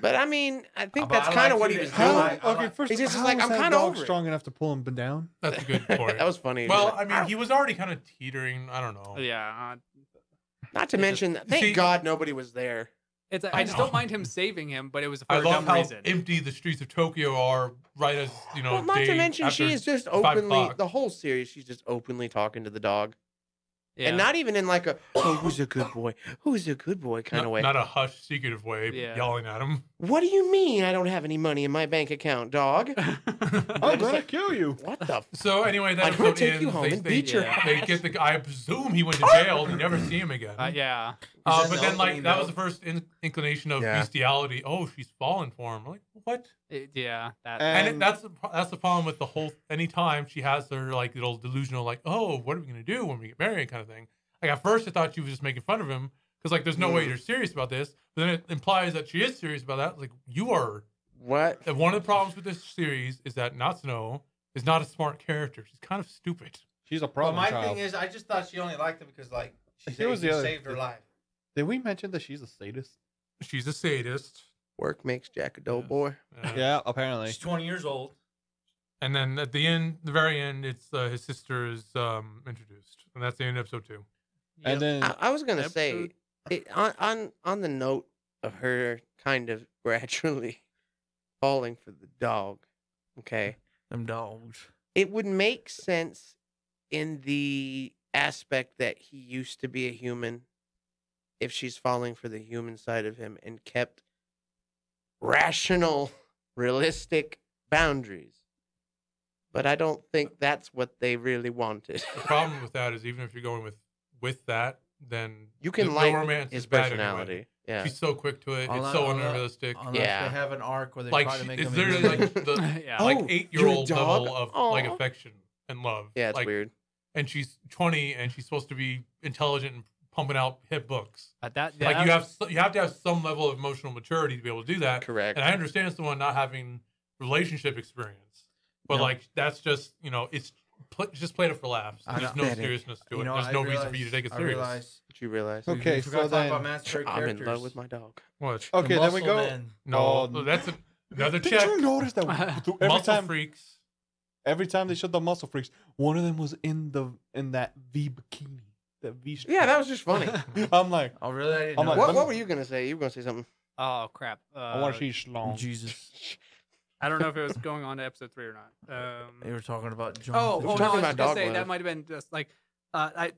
But I mean, I think But that's I kind of like what it. he was How- doing. I Okay, like- first, He's just how like, is I'm that kinda dog over it. strong enough to pull him down? That's a good point. That was funny. Well, Like, I mean, he was already kind of teetering. I don't know. Yeah, not to mention, thank See- God nobody was there. it's. I I just know. don't mind him saving him, but it was for I a love dumb how reason. empty the streets of Tokyo are right as, Well, not to day mention, she after is just 5 openly, o'clock. the whole series, she's just openly talking to the dog. Yeah. And not even in like a, oh, who's a good boy? Who's a good boy kind of way. Not a hush, secretive way, Yeah. yelling at him. What do you mean I don't have any money in my bank account, dog? I'm gonna kill you. What the f- So anyway, that I'm gonna episode take ends. you home and beat your They ass. get the guy. I presume he went to jail. You never see him again. yeah. Is that But the then, like, opening that was note? the first inclination of Yeah. bestiality. Oh, she's fallen for him. Like, what? Yeah. That. And- That's the problem with the whole. Anytime she has her like little delusional, like, oh, what are we gonna do when we get married, kind of thing. Like at first, I thought she was just making fun of him because like, there's no way you're serious about this. But then it implies that she is serious about that. Like, you are. What? And one of the problems with this series is that Natsuno is not a smart character. She's kind of stupid. She's a But problem my child. thing is, I just thought she only liked him because, like, she Here was the other- saved her life. Did we mention that she's a sadist? She's a sadist. Work makes Jack a dull Yes. boy. Yeah, apparently. She's 20 years old. And then at the end, the very end, it's his sister is introduced, and that's the end of episode 2. And then I was gonna say, Episode- on the note of her kind of gradually falling for the dog, okay, Them dogs. it would make sense in the aspect that he used to be a human if she's falling for the human side of him and kept rational, realistic boundaries. But I don't think that's what they really wanted. The problem with that is even if you're going with that, then You can the like romance his is bad personality. Anyway. Yeah. She's so quick to it. Unless- it's so unless- unrealistic. Unless Yeah. they have an arc where they Like try to make it's them literally into- like the yeah. Oh, like you're a 8-year-old dog? level of like Aw. affection and love. Yeah, it's like, weird. And she's 20 and she's supposed to be intelligent and pumping out hit books. That. Like that- you have to have some level of emotional maturity to be able to do that. Correct. And I understand someone not having relationship experience, but No. like that's just it's just played it for laughs. I There's know. no Pathetic. seriousness to it. You know, There's I no reason for you to realize- take it I serious. realize- What you realize? Okay, we forgot to so talk then- about Master I'm characters. in love with my dog. What? Okay, The then we Muscle go. Men. No, Oh, that's another Did check. you notice that every Muscle time, freaks. every time they showed the muscle freaks, one of them was in that V bikini, that V. Yeah, that was just funny. I'm like, Oh, really? I didn't I'm know like, that. What were you gonna say? You were gonna say something. Oh crap! I want to see Schlong. Jesus. I don't know if it was going on to episode 3 or not. They were talking about John. Oh, We're no, I talking was about just gonna dog say love. that might have been just like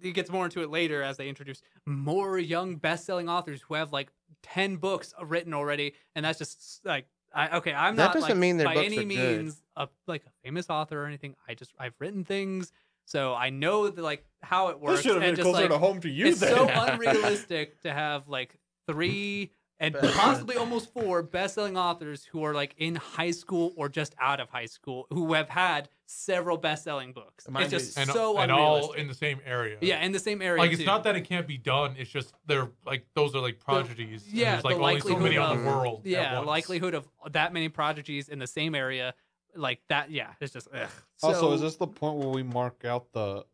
it gets more into it later as they introduce more young best-selling authors who have like 10 books written already, and that's just like I'm That not doesn't like, mean their by books any are good. means like a famous author or anything. I've written things, so I know like how it works. This should have and been just closer like to home to you. it's then. so unrealistic to have like 3 and possibly almost 4 best-selling authors who are like in high school or just out of high school who have had several best-selling books. Mind It's just And, so and unrealistic. all in the same area. Yeah, in the same area. Like it's too. not that it can't be done. It's just they're like those are like prodigies. and yeah, there's like the only so many likelihood on the of- world. at Yeah, once. likelihood of that many prodigies in the same area, like that. Yeah, it's just. Ugh. Also, So- is this the point where we mark out the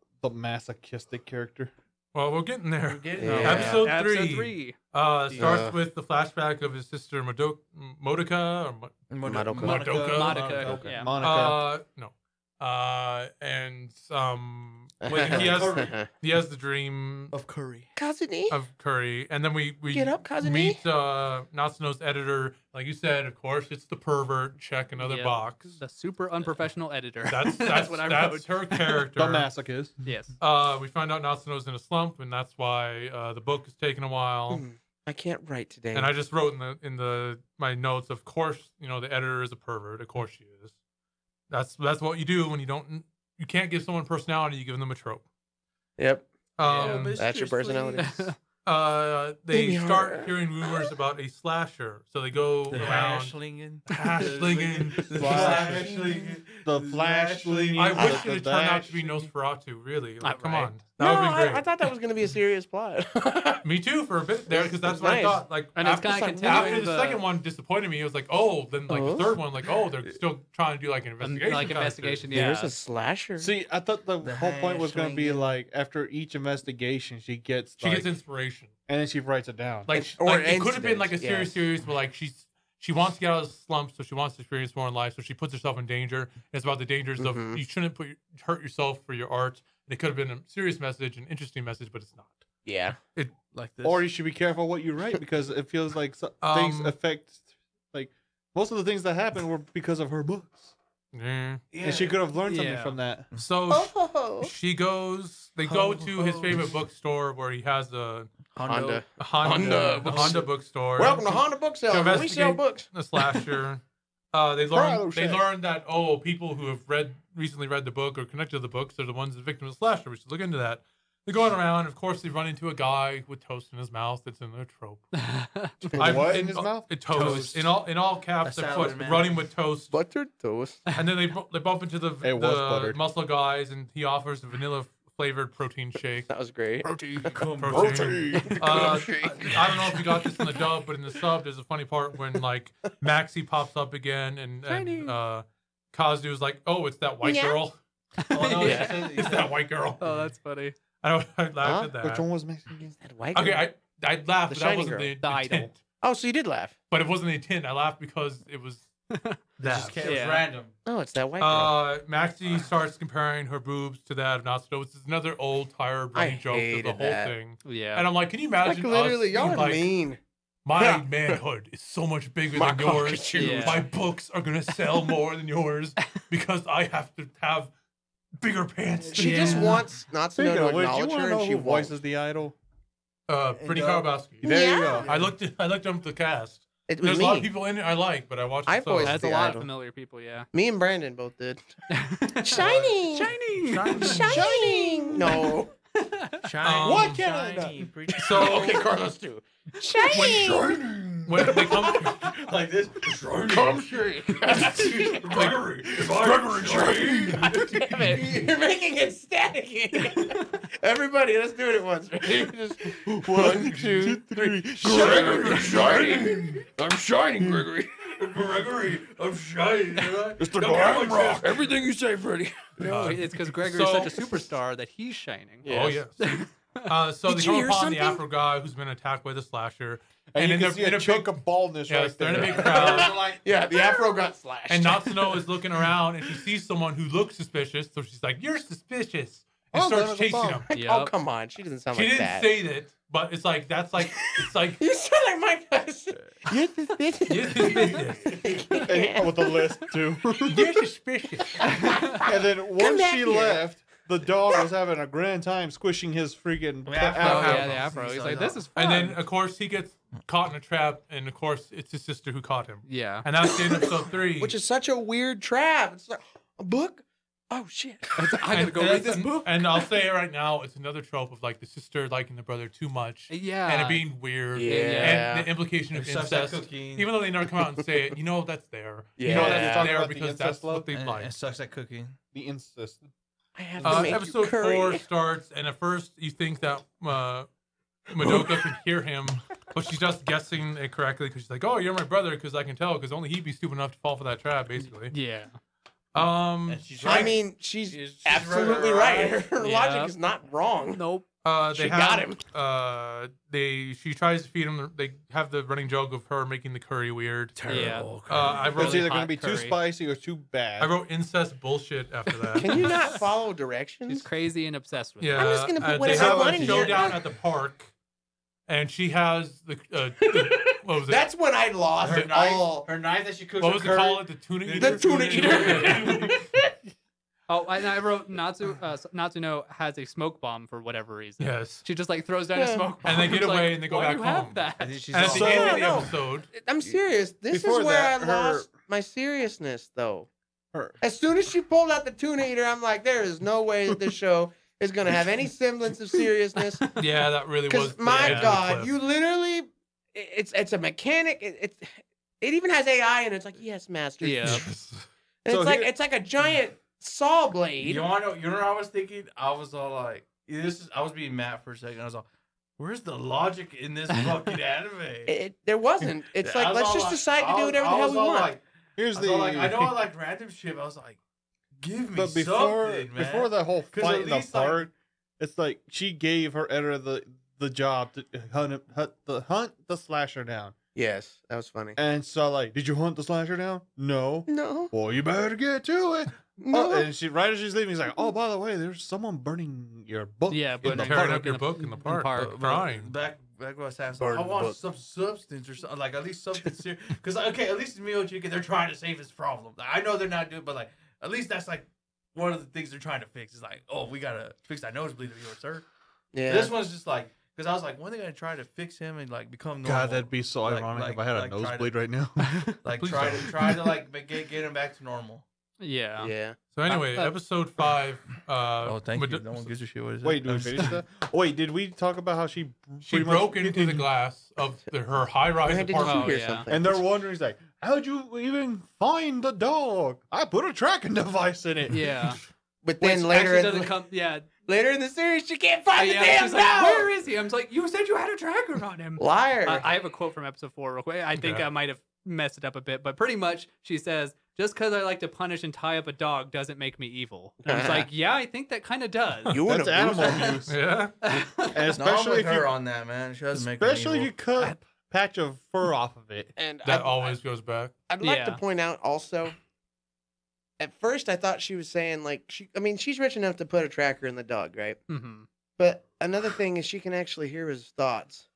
masochistic character? Well, we're getting there. We're getting Yeah. there. Episode Episode 3. 3. Starts Yeah. with the flashback of his sister Modica or Madoka. Madoka, yeah. Monica. No. And Wait, he has the dream of Curry. Kazuni. of Curry, and then we Get up, Kazumi. meet Natsuno's editor. Like you said, of course, it's the pervert. Check another Yep. box. The super unprofessional editor. That's what I that's wrote. her character. The masochist. Yes. We find out Natsuno's in a slump, and that's why the book is taking a while. Mhm. I can't write today. And I just wrote in my notes, of course, the editor is a pervert. Of course she is. That's what you do when you can't give someone personality, you give them a trope. Yep. That's your personality. They start hearing rumors about a slasher, so they go around Hashlingen. The flashling. I wish it had turned out to be Nosferatu. Really, come on, that No, would be great. I thought that was going to be a serious plot. Me too, for a bit there, because that's what nice. I thought. Like, And it's after, kinda after continuing the second one disappointed me, it was like, oh, then like the third one, like, oh, they're still trying to do like an investigation. Like kind of investigation, shit. yeah. There's a slasher. See, I thought the whole point was going to be Hashlingen. like after each investigation, she gets inspiration. and then she writes it down. Like, Or it could have been incident, like a yes. series, but like she wants to get out of the slump, so she wants to experience more in life, so she puts herself in danger. It's about the dangers of you shouldn't hurt yourself for your art. And it could have been a serious message, an interesting message, but it's not. Yeah. Like this. Or you should be careful what you write because it feels like things affect. Like most of the things that happened were because of her books, Yeah. and she could have learned something Yeah. from that. So she goes. They go to his favorite bookstore where he has a Honda. Honda Honda bookstore. Welcome to Honda Booksellers. where We sell investigate- books. The slasher. They learn that people who have recently read the book or connected to the books are the ones the victim of the slasher. We should look into that. They're going around. Of course, they run into a guy with toast in his mouth. That's in their trope. What in his mouth? Toast. In all caps. A They salad put man. running with toast. Buttered toast. And then they bump into the It was buttered. muscle guys, and he offers a vanilla flavored protein shake. That was great. Protein. I don't know if you got this in the dub, but in the sub, there's a funny part when like Maxie pops up again, and Kazu's like, "Oh, it's that white girl." Oh no, it's that white girl. Oh, that's funny. I laughed at that. Which one was Mexican? That white Okay, girl. I laughed, The but that shiny wasn't girl. the The idol. intent. Oh, so you did laugh. But it wasn't the intent. I laughed because it was It that. was Yeah. random. Oh, it's that white girl. Maxie starts comparing her boobs to that of Natsuko, which is another old, tired, running joke of the hated whole that. thing. Yeah. And I'm like, can you Like imagine literally, us y'all being are like, mean. my Yeah. manhood is so much bigger My than yours. cockatoos. Yeah. My books are going to sell more than yours because I have to have bigger pants. than She you." just wants Natsuko Speaking to of which, you acknowledge want her, to know and she who won't. voices the idol? Brittany And, Karbowski. There you go. I looked up the cast. It was There's a lot me. of people in it I like, but I watched I it solo. voiced That's the a lot idol. of familiar people, yeah. Me and Brandon both did. Shining! Shining. No. Shiny, What can I shiny, pretty- So Okay, Carlos too. when they come, like this. Come straight. Gregory, Damn it. You're making it staticky. Everybody, let's do it at once. Ready? Just 1, 2, 3. Gregory, I'm shining. I'm shining, Gregory. Gregory, I'm shining. It's the glam rock. Everything you say, Freddie. No, it's because Gregory's such a superstar that he's shining. Oh yes. So Did they you come hear upon something? the Afro guy who's been attacked by the slasher, And you in can a- see in a a chunk big- of baldness yes, right they're in there. a big crowd. Yeah, the afro got slashed. And Natsuno is looking around, and she sees someone who looks suspicious, so she's like, "You're suspicious," and Oh, starts then it's a chasing bomb. him. Yep. Oh, come on. She doesn't sound She like didn't that. say that, but it's like it's like You sound like Mike Tyson. You're suspicious. you're suspicious. And with a list too. You're suspicious. And then once back she here. left, the dog was having a grand time squishing his freaking Afro. Oh, afro. yeah, the afro. He's like, this is fun. And then of course he gets caught in a trap, and of course it's his sister who caught him. yeah. And that's the end of episode 3. Which is such a weird trap. It's like, a book? Oh, shit. I gotta go and read this that's- book. And I'll say it right now, it's another trope of like the sister liking the brother too much. Yeah. And it being weird. Yeah. And the implication of It sucks that incest. cooking. Even though they never come out and say it, you know that's there. You Yeah. know You're that's talking there about the because incest that's what love? they And like. it sucks at cooking. The incest. I have to make you Episode curry. 4 starts, and at first you think that Madoka can hear him, but she's just guessing it correctly because she's like, "Oh, you're my brother," because I can tell because only he'd be stupid enough to fall for that trap, basically. Yeah. And she's I right. mean, she's She's absolutely right. Her Yeah. logic is not wrong. Nope. They She have, got him. She tries to feed him. They have the running joke of her making the curry weird. Terrible. I It's wrote. either going to hot be too curry. spicy or too bad. I wrote incest bullshit after that. Can you not follow directions? She's crazy and obsessed with it. Yeah, I'm just gonna put they whatever have I want a in here. showdown at the park, and she has the what was it? That's when I lost Her it knife, all. her knife that she cooks What with was it curry. called? The tuna eater. The tuna eater. Oh, and I wrote Natsuno has a smoke bomb for whatever reason. Yes. She just like throws down a Yeah. smoke bomb. And they get It's away like, and they go why back do you have home. that? I think she's And at all the like, end of the No. episode, I'm serious. This is Before where that, I her- lost my seriousness, though. Her- As soon as she pulled out the tuna eater, I'm like, there is no way that this show is going to have any semblance of seriousness. yeah, that really was. Because the my edge of the God, cliff. you literally, it's a mechanic. It even has AI, and it's like, yes, master. Yeah. Yes. And So it's like a giant saw blade. You know what I was thinking? I was all like, I was being mad for a second. I was all, where's the logic in this fucking anime? There wasn't. It's I like, was let's all just like- decide to I do was- whatever the I hell was we all want. like- Here's I the. was all like, I know I like random shit. I was like, give me But before something, man. before the whole 'Cause fight at in the least, like- park, it's like she gave her editor the job to hunt the slasher down. Yes, that was funny. And so like, did you hunt the slasher down? No. No, Well, you better get to it. no. Oh, and right as she's leaving, he's like, "Oh, by the way, there's someone burning your book." Yeah, in but the tearing park." up your book in the park. Crying. Back what I was saying. Burn I the want book. some substance or something, like at least something serious. Because okay, at least in Mio Chicken, they're trying to save his problem. Like, I know they're not doing, but like at least that's like one of the things they're trying to fix. Is like, oh, we gotta fix that nosebleed of yours, sir. Yeah. This one's just like, because I was like, when are they gonna try to fix him and like become normal? God, that'd be so Like- ironic like- if I had a like try to- nosebleed right now. like Please try don't. to like get him back to normal. Yeah. Yeah. So anyway, episode 5. Oh, thank you. Mad- No one gives a shit. What is it? Wait, did we finish that? Oh, wait, did we talk about how she She pretty much- broke into the glass of her high-rise Did you apartment. Oh, hear yeah. something? And they're wondering, he's like, "How'd you even find the dog? I put a tracking device in it." Yeah. But Which then later, actually doesn't come. Yeah. later in the series, she can't find the Yeah. damn She's like, dog. where is he? I'm just like, you said you had a tracker on him. Liar. I have a quote from episode 4 real quick. I think Okay. I might have messed it up a bit, but pretty much she says, just because I like to punish and tie up a dog doesn't make me evil. And I was like, yeah, I think that kind of does. You That's animal abuse. Yeah. And No, I'm especially with if her you, on that, man. She doesn't make me especially if evil. you cut a patch of fur off of it. And That always goes back. I'd like to Yeah. point out also. At first, I thought she was saying like she's rich enough to put a tracker in the dog, right? Mhm. But another thing is she can actually hear his thoughts.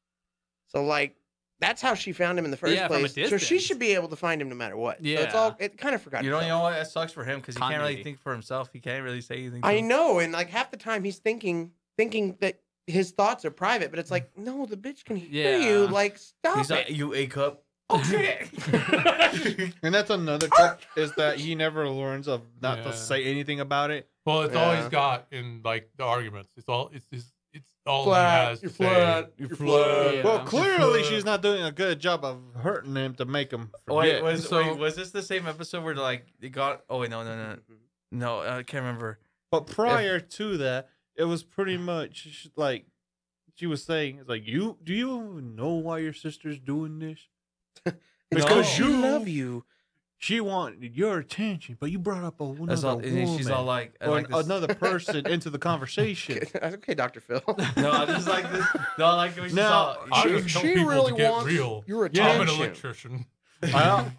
So like that's how she found him in the first Yeah, from a place. So she distance. should be able to find him no matter what. So Yeah. it's all it kind of forgot. You know itself. what? That sucks for him because he can't really Continuity. think for himself. He can't really say anything. I know, and like half the time he's thinking that his thoughts are private, but it's like no, the bitch can hear you. Yeah. Like stop He's it. like, you A cup. Oh shit! And that's another trick is that he never learns of not Yeah. to say anything about it. Well, it's all Yeah. he's got in like the arguments. It's all all Flat, he has you're to flat, say. you're flat. Yeah. Well, clearly Fur. she's not doing a good job of hurting him to make him Wait, forget. was this the same episode where like it got? Oh wait, no, I can't remember. But prior to that, it was pretty much like she was saying, "It's like do you know why your sister's doing this? Because She you love you. She wanted your attention, but you brought up That's another all. And then she's all woman like, or like this, another person into the conversation." Okay, Dr. Phil. No, I just like this. No, I like when she's No, all. I She- just tell she people really to get wants real. your Yeah. I'm an attention. electrician. I-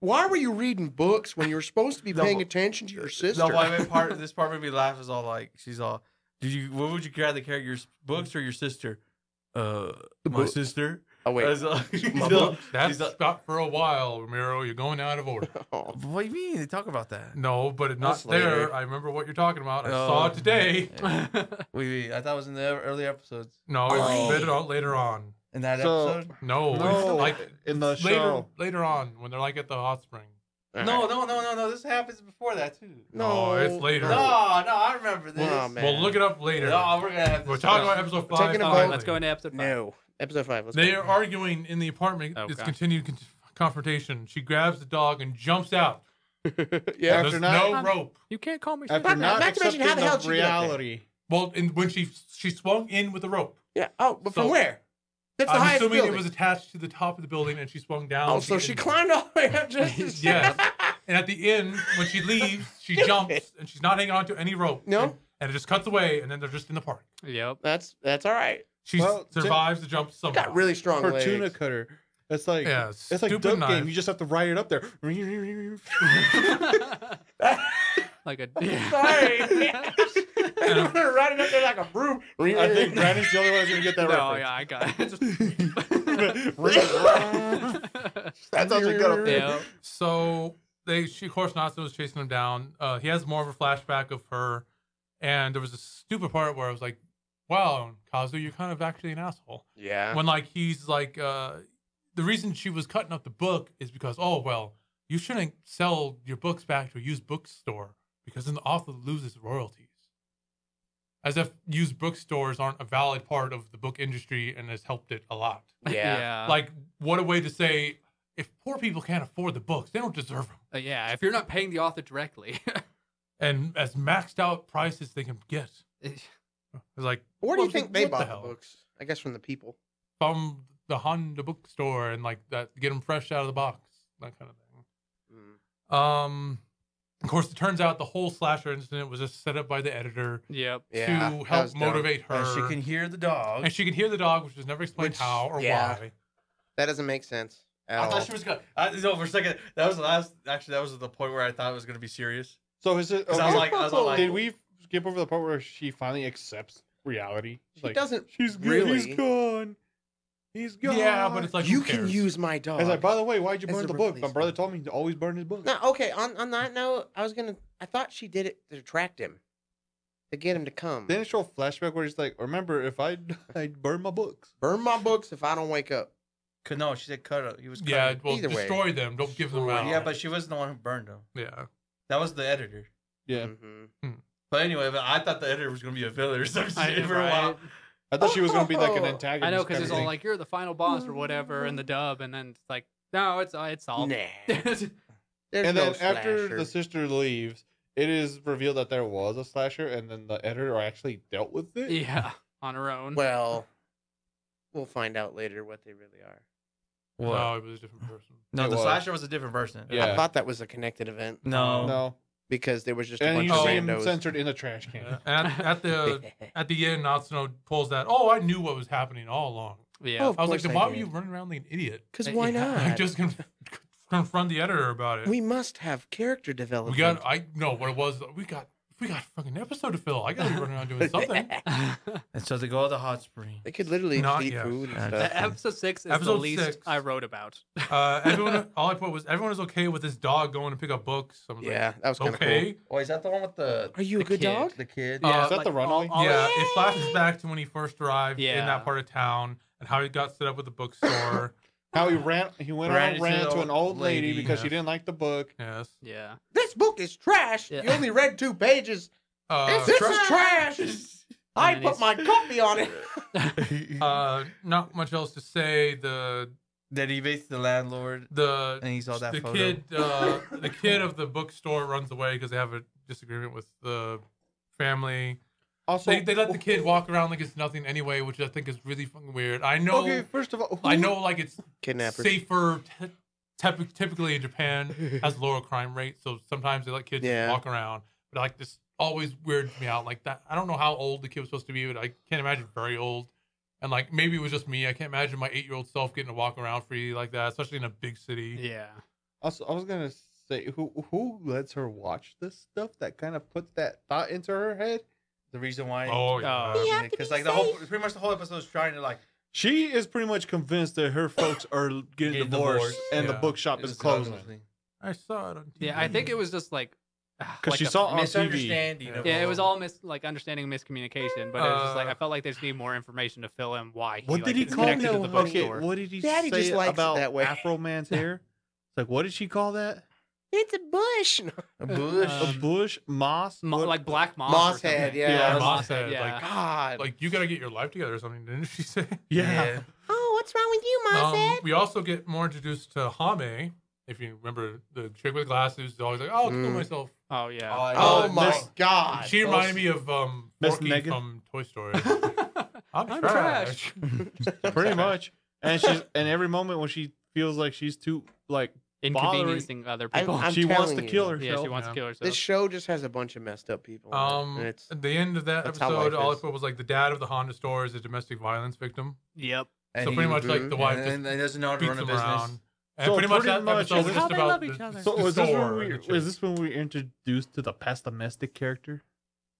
Why were you reading books when you were supposed to be No, paying but- attention to your sister? No, my part. This part made me laugh. Is all like, she's all. What would you rather carry, your books or your sister? My book. sister. Oh wait. That's all- she's My all- book. That's she's all- stopped for a while, Ramiro. You're going out of order. Oh, What do you mean? They talk about that. No, but it's not That's later. there. I remember what you're talking about. I Oh. saw it today. Wait. I thought it was in the early episodes. No, Oh. it's later on. In that So- episode. No, No, like in the later show. later on when they're like at the hot spring. all No, right. no. This happens before that too. No, it's later. No, I remember this. Oh, man. We'll look it up later. No, we're gonna have to. We're talking about episode 5. taking a All vote. right, let's go into episode 5. No. Episode 5. Let's They go. are arguing in the apartment. Oh, It's gosh. continued confrontation. She grabs the dog and jumps out. Yeah. After There's not- no rope. You can't call me. After Not- not not to mention, how accepting the hell the did she get up there? reality. Well, and when she swung in with the rope. Yeah. Oh, but from So- where? That's the I'm highest assuming building. it was attached to the top of the building, and she swung down. Oh, so she climbed all the way up just as Yes. And at the end, when she leaves, she jumps, and she's not hanging on to any rope. No. And it just cuts away, and then they're just in the park. Yep. That's all right. She Well, survives the jump somehow. Got really strong Her legs. tuna cutter. It's like Yeah, it's like stupid Duck knife. Game. You just have to write it up there. Like a. Sorry. I'm gonna ride it up there like a broom. I think Brandon's the only one who's gonna get that No, reference. yeah, I got it. That's how she got up there. Yeah. So of course, Natsu was chasing him down. He has more of a flashback of her, and there was a stupid part where I was like, "Wow, Kazu, you're kind of actually an asshole." Yeah. When like he's like, the reason she was cutting up the book is because, oh well, you shouldn't sell your books back to a used bookstore because then the author loses royalties. As if used bookstores aren't a valid part of the book industry and has helped it a lot. Yeah. Like, what a way to say, if poor people can't afford the books, they don't deserve them. Yeah, if you're not paying the author directly. And as maxed out prices they can get. It's like, Where do you well, think they what the bought the hell? books? I guess from the people. From the Honda bookstore and like that, get them fresh out of the box, that kind of thing. Mm. Of course, it turns out the whole slasher incident was just set up by the editor Yep. Yeah, to that help was dumb. motivate her. And she can hear the dog. And she could hear the dog, which was never explained Which- how or yeah. why. That doesn't make sense at I all. thought she was gonna. No, for a second, that was the last. Actually, that was the point where I thought it was gonna be serious. So is it? 'Cause I was like, did we skip over the part where she finally accepts reality? She doesn't She's good. really. He's gone. He's gone. Yeah, but it's like, You who can cares? use my dog. I was like, by the way, why'd you as burn a the book? My replacement. brother told me to always burn his book. No, okay. On that note, I thought she did it to attract him, to get him to come. Then it show a flashback where he's like, remember, if I burn my books. Burn my books if I don't wake up. No, she said cut it. He was Yeah, cutting. well, Either way. destroy them. Don't give them out. Yeah, but she wasn't the one who burned them. Yeah. That was the editor. Yeah. Mhm. But anyway, I thought the editor was gonna be a villain or something I, for a while. I thought she was going to be like an Oh. antagonist. I know, because kind it's of all thing. like, you're the final boss or whatever in the dub, and then it's like, no, it's all. Nah. There's And no then after slasher. the sister leaves, it is revealed that there was a slasher, and then the editor actually dealt with it. Yeah, on her own. Well, we'll find out later what they really are. No, it was a different person. No, It the was. slasher was a different person. Yeah. I thought that was a connected event No. No. because there was just a And bunch you of see him randos. censored in the trash can. Yeah. And at the end, Natsuno pulls that, oh, I knew what was happening all along. Yeah. Oh, of I was like, course then I why were did. you running around like an idiot? Because Yeah. why I not? just confront the editor about it. We must have character development. I know what it was. We got a fucking episode to fill. I gotta be running around doing something. And so they go to the hot spring. They could literally Not just eat yet. food and Uh, stuff. Episode 6 is the Episode least 6. I wrote about. All I put was everyone was okay with this dog going to pick up books. I was Yeah, that was like, kind of okay. cool. Oh, is that the one with the Are you a The good kid. dog? kid? Yeah. Is that the runaway? Yeah, it flashes back to when he first arrived in Yeah. that part of town and how he got set up with the bookstore. How he went Ran around, into ran the to an old lady lady, because yeah. she didn't like the book. Yes. Yeah. This book is trash. Yeah. You only read 2 pages. Uh, This is trash. I And put my copy on it. not much else to say. That he based the landlord. The And he saw that the photo. kid of the bookstore runs away because they have a disagreement with the family. Also, They let the kid walk around like it's nothing anyway, which I think is really fucking weird. I know. Okay, first of all, I know, like it's Kidnappers. safer. Typically in Japan has lower crime rate, so sometimes they let kids just Yeah. walk around. But like this always weirds me out. Like that, I don't know how old the kid was supposed to be, but I can't imagine very old. And like maybe it was just me. I can't imagine my 8-year-old self getting to walk around free like that, especially in a big city. Yeah. Also, I was gonna say, who lets her watch this stuff? That kind of puts that thought into her head. The reason why. Oh yeah. Oh. You have to Because be like the whole, safe. pretty much the whole episode is trying to like. She is pretty much convinced that her folks are getting Getting divorced, divorced. and the Yeah. bookshop is closing. I saw it on TV. Yeah, I think it was just like. Because she saw it on TV. Misunderstanding. of Yeah, it was all- all understanding miscommunication, but it was just like I felt like there's need more information to fill in why. What did he is call connected it? to the Okay, bookstore. what did he Daddy say just likes it about that way. Afro Man's hair? It's like, what did she call that? It's a bush. a bush. A bush, moss, What- Like black moss. Moss or something. head, yeah. Yeah, Yeah, Moss head. yeah. Like, God. like you gotta get your life together or something, didn't she say? Yeah. Oh, what's wrong with you, Moss head? We also get more introduced to Hame. If you remember the chick with glasses, is always like, "Oh, I'll kill Mm. myself." Oh yeah. Oh Uh, my Miss- God. She reminded me of Miss Forky Megan? from Toy Story. I'm I'm trash. Pretty much. And every moment when she feels like she's too like Inconveniencing other people. I'm she wants to telling kill you. herself. yeah, she wants Yeah. to kill herself. This show just has a bunch of messed up people. on it, and it's At the end of that that's how episode, life all I is. put was like the dad of the Honda store is a domestic violence victim. Yep. And So he- pretty much like the wife and just he doesn't know how to beats run a him business. around. And So pretty much pretty that much episode is was how just they about love the, each other. the So was this store when and the is chick. this when we introduced to the pessimistic character,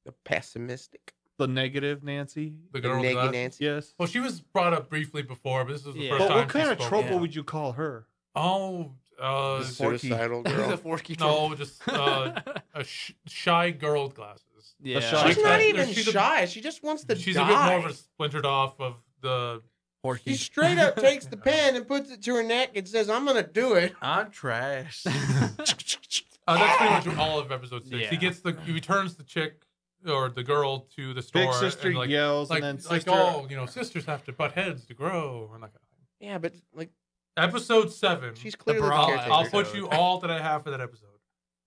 the pessimistic. the negative Nancy? the The girl with neggy glasses? Nancy. Yes. Well, she was brought up briefly before, but this is the Yeah. first But time what kind she of spoke. trope yeah. would you call her? Oh, The suicidal The girl. Forky No, just shy girl with glasses. Yeah. shy- She's not even She's shy. She just wants to She's die. a bit more of a splintered off of the. She straight up takes the pen and puts it to her neck and says, "I'm gonna do it." I'm trash. That's pretty much all of episode 6. Yeah. He returns the chick or the girl to the store. Big sister and yells, like, and then like, sister. oh, sisters have to butt heads to grow, and that kind of thing. Yeah, but like Episode 7. she's clearly the bra caretaker. I'll put you all that I have for that episode.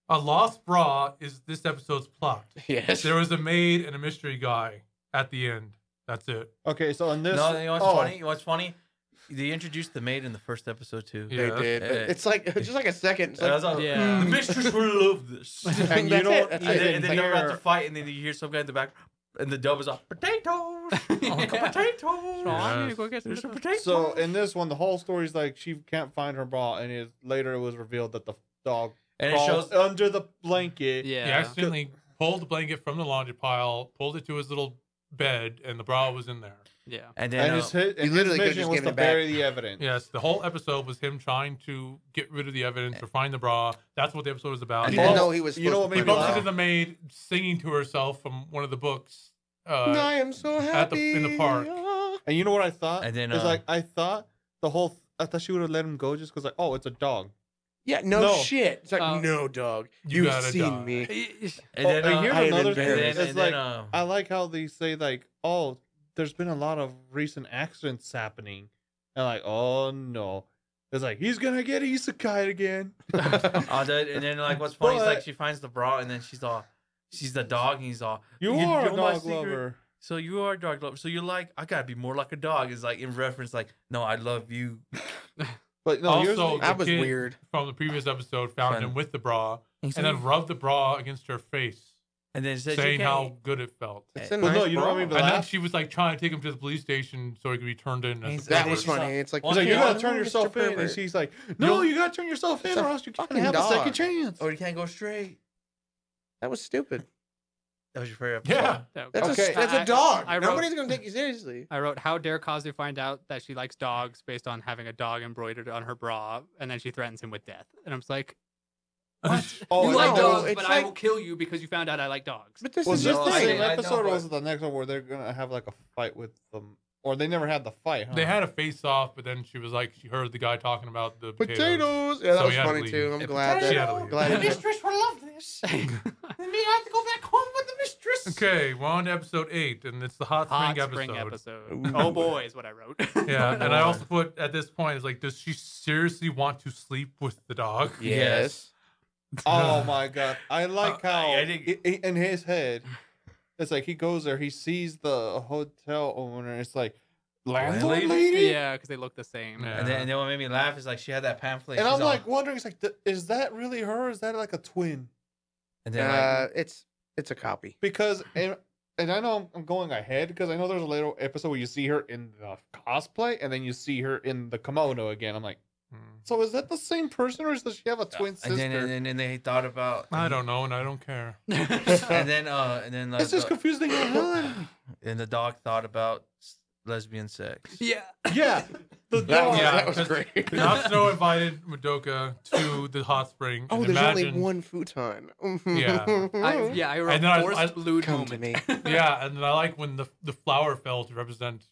A lost bra is this episode's plot. Yes. There was a maid and a mystery guy at the end. That's it. Okay, so in this, No, you know what's oh, funny? You know what's funny? They introduced the maid in the first episode too. Yeah. They did. But Yeah. it's like just like a second. It's And I like, was like, Yeah. the mistress will love this. And you That's know, it, that's I it. didn't And then you're about to hear. fight, and then you hear some guy in the back, and the dub is off. Potatoes, Uncle Potatoes. Oh, I need to go get There's some some potatoes. potatoes. So in this one, the whole story is like she can't find her bra, and later it was revealed that the dog And it crawls shows under the blanket. He Yeah. accidentally pulled the blanket from the laundry pile, pulled it to his little bed, and the bra was in there. Yeah. and then And his literally could've mission just was given to it back. bury the evidence. Yes, the whole episode was him trying to get rid of the evidence or find the bra. That's what the episode was about. I And didn't then- know he was. you know supposed what to made He me put it bumps laugh? into the maid singing to herself from one of the books. I am so happy in the park. And you know what I thought? And then, it's like I thought she would have let him go just because like, oh, it's a dog. Yeah, no, No. shit. It's like, Oh. no, dog. You You've gotta seen die. me. and then, and here's I am another thing. embarrassed. It's and like then, I like how they say like, oh, there's been a lot of recent accidents happening, and like, oh no, it's like he's gonna get isekai again. and then like what's funny is like But- she finds the bra, and then she's the dog, and he's all, You You are a know my dog secret? lover. so you are a dog lover. So you're like, I gotta be more like a dog. It's like in reference, like, no, I love you. But no, here's Also, the- That was kid weird. From the previous episode, found Fun. him with the bra And and then rubbed the bra against her face, and then said, saying you how can't- good it felt. It's a Well, nice no, you know what I mean, bra. but- And then laugh? she was like trying to take him to the police station so he could be turned in. He's- As That a was pervert. funny. It's like, he's like, you "Oh, gotta turn Mr. yourself in, and Pervert." she's like, no, You'll- you gotta turn yourself in, It's a or else you can't fucking have a second dog. chance. or you can't go straight. That was stupid. That was your favorite episode. Yeah. That's Okay. that's a dog. I wrote- Nobody's gonna take you seriously. I wrote, how dare Kazu find out that she likes dogs based on having a dog embroidered on her bra, and then she threatens him with death. And I'm just like, what? Oh, You like no, dogs, it's but I like- will kill you because you found out I like dogs. But this Was is this the the thing. same I know, episode, or but- was it the next one where they're gonna have like a fight with them, or they never had the fight? Huh? They had a face off, but then she was like, she heard the guy talking about the potatoes. Potatoes. Yeah, that So was he had to funny leave. too. I'm Yeah, glad She had to that. leave. Glad it- will love this. And me have to go back home with the mistress. Okay, we're on to episode 8, and it's the hot Hot spring spring episode. episode. Ooh. Oh boy, is what I wrote. Yeah, and I boy. also put at this point is like, does she seriously want to sleep with the dog? Yes. Oh my god! I like how I think- in his head, it's like he goes there, he sees the hotel owner. It's like landlord Landlady? lady, Yeah, because they look the same. Yeah. And then what made me laugh is like she had that pamphlet. and she's I'm all- like wondering, it's like, is that really her? Or is that like a twin? and then like, It's a copy. Because and I know I'm going ahead because I know there's a little episode where you see her in the cosplay and then you see her in the kimono again. I'm like, Hmm. so is that the same person or does she have a twin sister? and then they thought about. I don't know, and I don't care. And then It's just confusing as hell. and the dog thought about lesbian sex. Yeah. Yeah, the That was, dog. Yeah, that was 'cause great. Natsuno invited Madoka to the hot spring. Oh, and there's only imagine- one futon. Yeah. I wrote And then forced lewd Come to moment. me. Yeah, and then I like when the flower fell to represent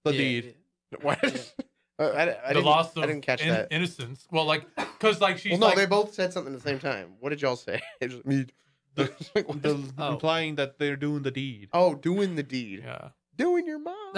The Yeah, deed. What? I the didn't, loss of I didn't catch that. innocence. Well, like, because like she's Well, no, like, they both said something at the same time. What did y'all say? It was me. The, Oh. implying that they're doing the deed. Oh, doing the deed. yeah. Doing your mom.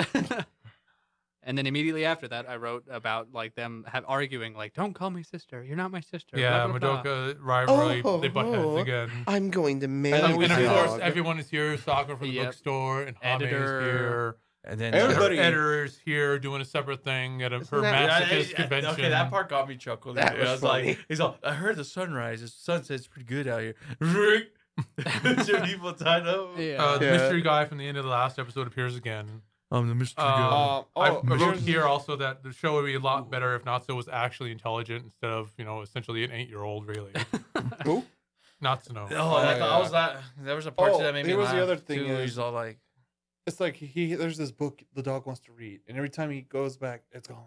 And then immediately after that, I wrote about like them arguing, like, "Don't call me sister. You're not my sister." Yeah, blah, blah, blah. Madoka rivalry. Oh, they butt heads oh. again. I'm going to marry And And the of course, dog. everyone is here. Sakura from the Yep. bookstore, and Hame is Editor. here. And then Everybody- Her editor is here doing a separate thing at her Isn't that- masochist convention. Okay, that part got me chuckling. That I was was funny. like, he's all, I heard the sunrise. The sunset's pretty good out here. Two people tied up. Yeah. The Yeah. mystery guy from the end of the last episode appears again. I'm the mystery Um, guy. I wrote here's- here also that the show would be a lot better if Natsuo was actually intelligent instead of, essentially an 8-year-old, really. Who? Natsuo. Oh, and I yeah. was like, there was a part Oh, that made me here was laugh. the other thing too. is- He's all like, It's like there's this book the dog wants to read, and every time he goes back, it's gone.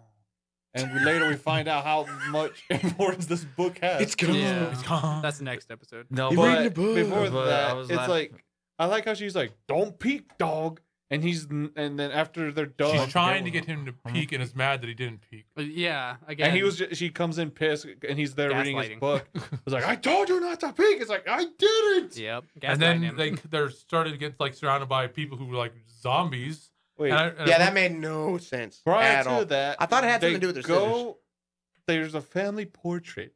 and later we find out how much importance this book has. It's gone. Yeah. It's gone. That's the next episode. No, You're reading but a book. Before But that, I was it's laughing. like I like how she's like, "Don't peek, dog," and then after they're done, She's trying to get him to peek and is mad that he didn't peek. Yeah, again. And she comes in pissed, and he's there reading his Gaslighting. book. It's like, I told you not to peek. It's like, I didn't. Yep. And gaslighting then him. they're started to get like surrounded by people who were like zombies. Wait, And Yeah, that made no sense prior at all. to that, I thought it had something they to do with their scissors. There's a family portrait,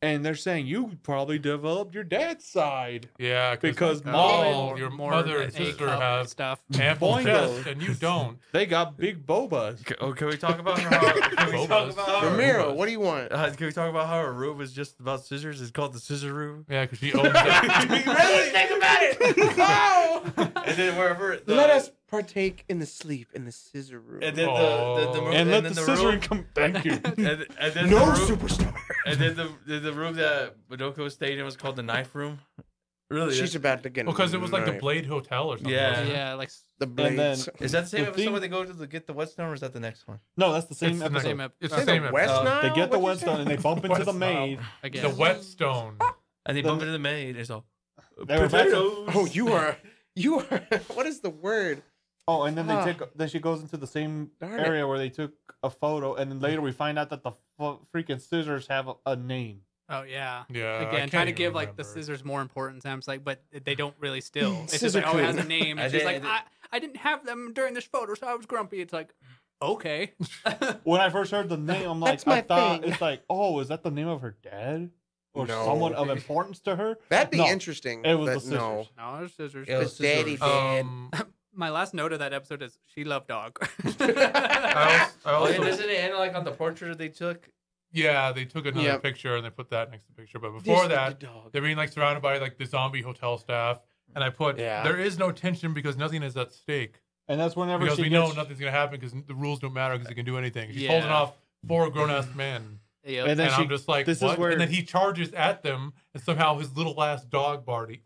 and they're saying you probably developed your dad's side. Yeah, Because like, mom oh, and your more mother and A sister cup have stuff. ample Boingos. chest and you don't. They got big bobas. Can we talk about how? Can we talk about how? Ramiro, what do you want? Can we talk about how a room is just about scissors? It's called the scissor room. Yeah, because she owns that. Really think about it. No. And then wherever Let us partake in the sleep in the scissor room. and then the room, And let the then scissoring room, come. Thank you. and then no the room, superstar. and then the room that Madoko stayed in was called the knife room. Really? She's about to get. Because it was like the knife. Blade Hotel or something. Yeah. wasn't it? Yeah, like The then- blades. Is that the same The episode thing- where they go to get the whetstone, or is that the next one? No, that's the same It's the episode. same It's Say the same the West episode. Nile? They get the What'd you whetstone say? and they bump into the West Nile. maid. again. The whetstone. And they bump into the maid. It's all They were back to- potatoes. Oh, you are. What is the word? Oh, and then Ah. then she goes into the same Darn it. area where they took a photo, and then later we find out that the freaking scissors have a name. Oh yeah. Yeah. I Again, can't trying to even give like the remember. scissors more importance. I'm just like, but they don't really still. It's just Scissor like, oh, it has a queen. name. I And she's did- like, I didn't have them during this photo, so I was grumpy. It's like, okay. When I first heard the name, I'm like, That's my I thought thing. it's like, oh, is that the name of her dad or No. someone of importance to her? That'd be No, interesting. it was but the scissors. no. No, there's scissors. Yeah, Because Daddy dead. My last note of that episode is she loved dog. I Oh, also, and doesn't it end like on the portrait they took? yeah, they took another Yep. picture and they put that next to the picture. But This before is that, the dog. they're being like surrounded by like the zombie hotel staff. And I put, Yeah. there is no tension because nothing is at stake. And that's whenever Because she we gets, know nothing's going to happen because the rules don't matter because he can do anything. She's Yeah. holding off 4 grown ass men. Yep. And then And she, I'm just like, this is what? where- And then he charges at them and somehow his little ass dog body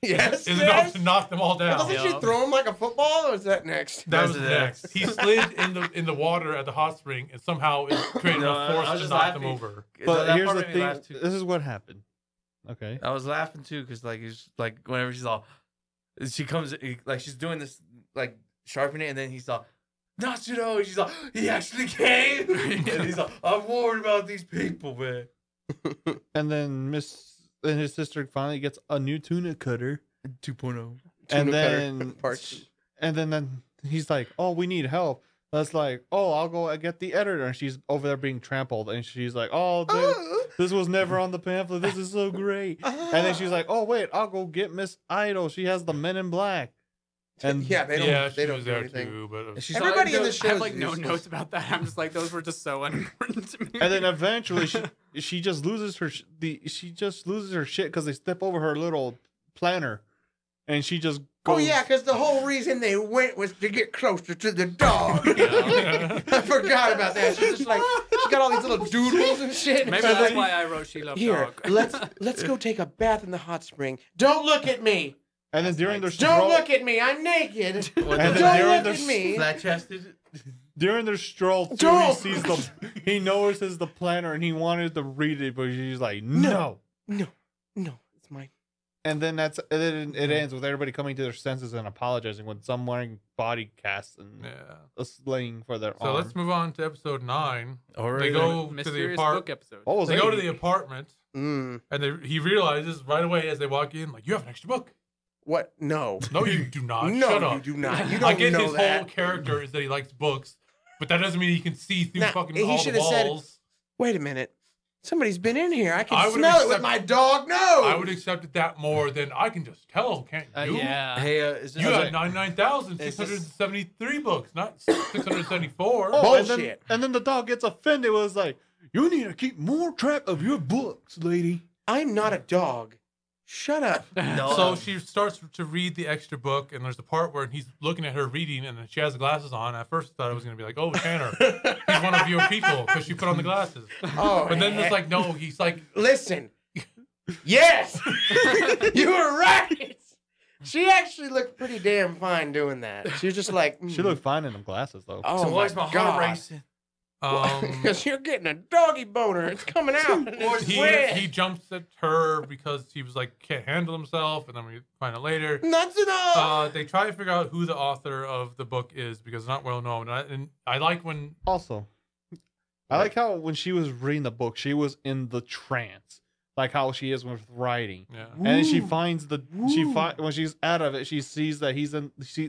Yes. is yes. enough to knock them all But down. doesn't she Yeah. throw him like a football, or is that next? That was That's next. He slid in the water at the hot spring and somehow it created No, enough I force was to just knock them laughing. over. but That here's part the made me thing. laugh, too. This is what happened. Okay. I was laughing too because like it's like whenever she's all, she comes like she's doing this like sharpening, and then he's all, not you know, she's all, he actually came, and he's all, I'm worried about these people, man. And then and his sister finally gets a new tuna cutter. 2.0. And Tuna cutter then parts. And then he's like, "Oh, we need help." That's like, "Oh, I'll go and get the editor." And she's over there being trampled, and she's like, "Oh, this was never on the pamphlet. This is so great." And then she's like, "Oh, wait, I'll go get Miss Idol. She has the Men in Black." And yeah, they don't. Yeah, they she don't was do there anything. too. But And she's Everybody all, in the I show have is like no useless. notes about that. I'm just like, those were just so unimportant to me. and then eventually she just loses her shit because they step over her little planner, and she just goes. Oh yeah, because the whole reason they went was to get closer to the dog. I forgot about that. She's just like she got all these little doodles and shit. Maybe that's why I wrote she loved Here, dog. let's go take a bath in the hot spring. Don't look at me. And then during their Don't stroll, look at me. I'm naked. and Don't then during look their at me. flat chested. during their stroll, too, Don't. he notices the planner, and he wanted to read it, but she's like, "No." No, it's mine. And then it ends with everybody coming to their senses and apologizing with some wearing body casts and yeah. a sling for their So arm. let's move on to episode 9. Already. They go to the Mysterious apartment. book episode. Oh, They go to the apartment Mm. and he realizes right away as they walk in, like, you have an extra book. What? No. No, you do not. No, Shut you up. do not. You I don't get know his that. whole character is that he likes books, but that doesn't mean he can see through Nah, fucking he all the should have said, walls. Wait a minute. Somebody's been in here. I I can would've smell it with accept- my dog. No. I would accept that more than I can just tell, can't you? Yeah. Hey, is this You like, had 99,673 books, not 674. Oh, and Bullshit. then the dog gets offended. Was like, "You need to keep more track of your books, lady." I'm not a dog. Shut up. no? So she starts to read the extra book, and there's the part where he's looking at her reading, and she has the glasses on. At first, I thought it was going to be like, oh, Tanner, he's one of your people because she put on the glasses. Oh, But then it's like, no, he's like, listen. Yes, you were right. She actually looked pretty damn fine doing that. She was just like, She looked fine in them glasses, though. Oh so why's my God. heart racing? Because you're getting a doggy boner. It's coming out. And it's red. he jumps at her because he was like can't handle himself, and then we find out later. Nuts enough. They try to figure out who the author of the book is because it's not well known. And I like when Also, I like how when she was reading the book, she was in the trance, like how she is with writing. yeah. And then she finds when she's out of it, she sees that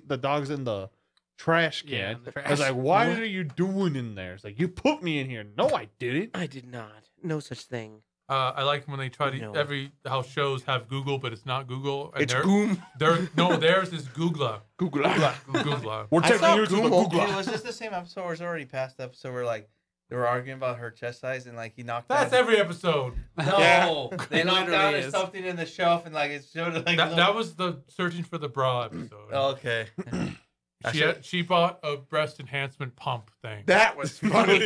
the dog's in the trash can. Yeah, in the I was trash. like, "What are you doing in there?" It's like, "You put me in here." No, I didn't. I did not. No such thing. I like when they try to No. how shows have Google, but it's not Google. And It's Goom. theirs is Googla. Googla. Googla. We're I taking saw you to the Google. Google. Was this the same episode or was it already past the episode where like they were arguing about her chest size and like he knocked That's down... every episode. No, Yeah. they knocked down Literally is. something in the shelf and like it showed like That was the searching for the bra episode. okay. She bought a breast enhancement pump thing. That was funny.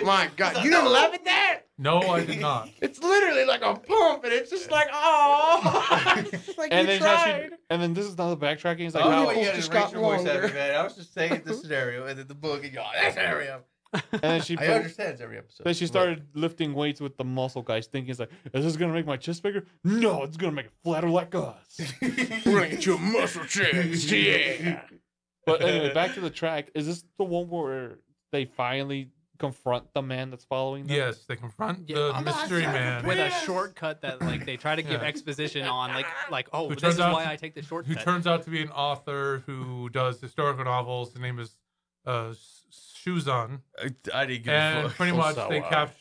My God. You didn't laugh at that? No, I did not. It's literally like a pump, and it's just like, oh. Like And you then how tried. and then this is another backtracking. It's like, Oh, how, nipples yeah, just the got Rachel voice longer. every man. I was just saying the scenario and then the book and go, that scenario. and then she I understand it's every episode. Then she started lifting weights with the muscle guys, thinking it's like, is this gonna make my chest bigger? No, it's gonna make it flatter like us. We're gonna get you a muscle chest. Yeah. But anyway, back to the track. Is this the one where they finally confront the man that's following them? Yes, they confront Yeah, the I'm mystery man with a shortcut that like they try to give Yeah. exposition on, like oh, Who this turns is out why to- I take the who shortcut. turns out to be an author who does historical novels. His name is Shuzan. I didn't give a And fuck. pretty much So,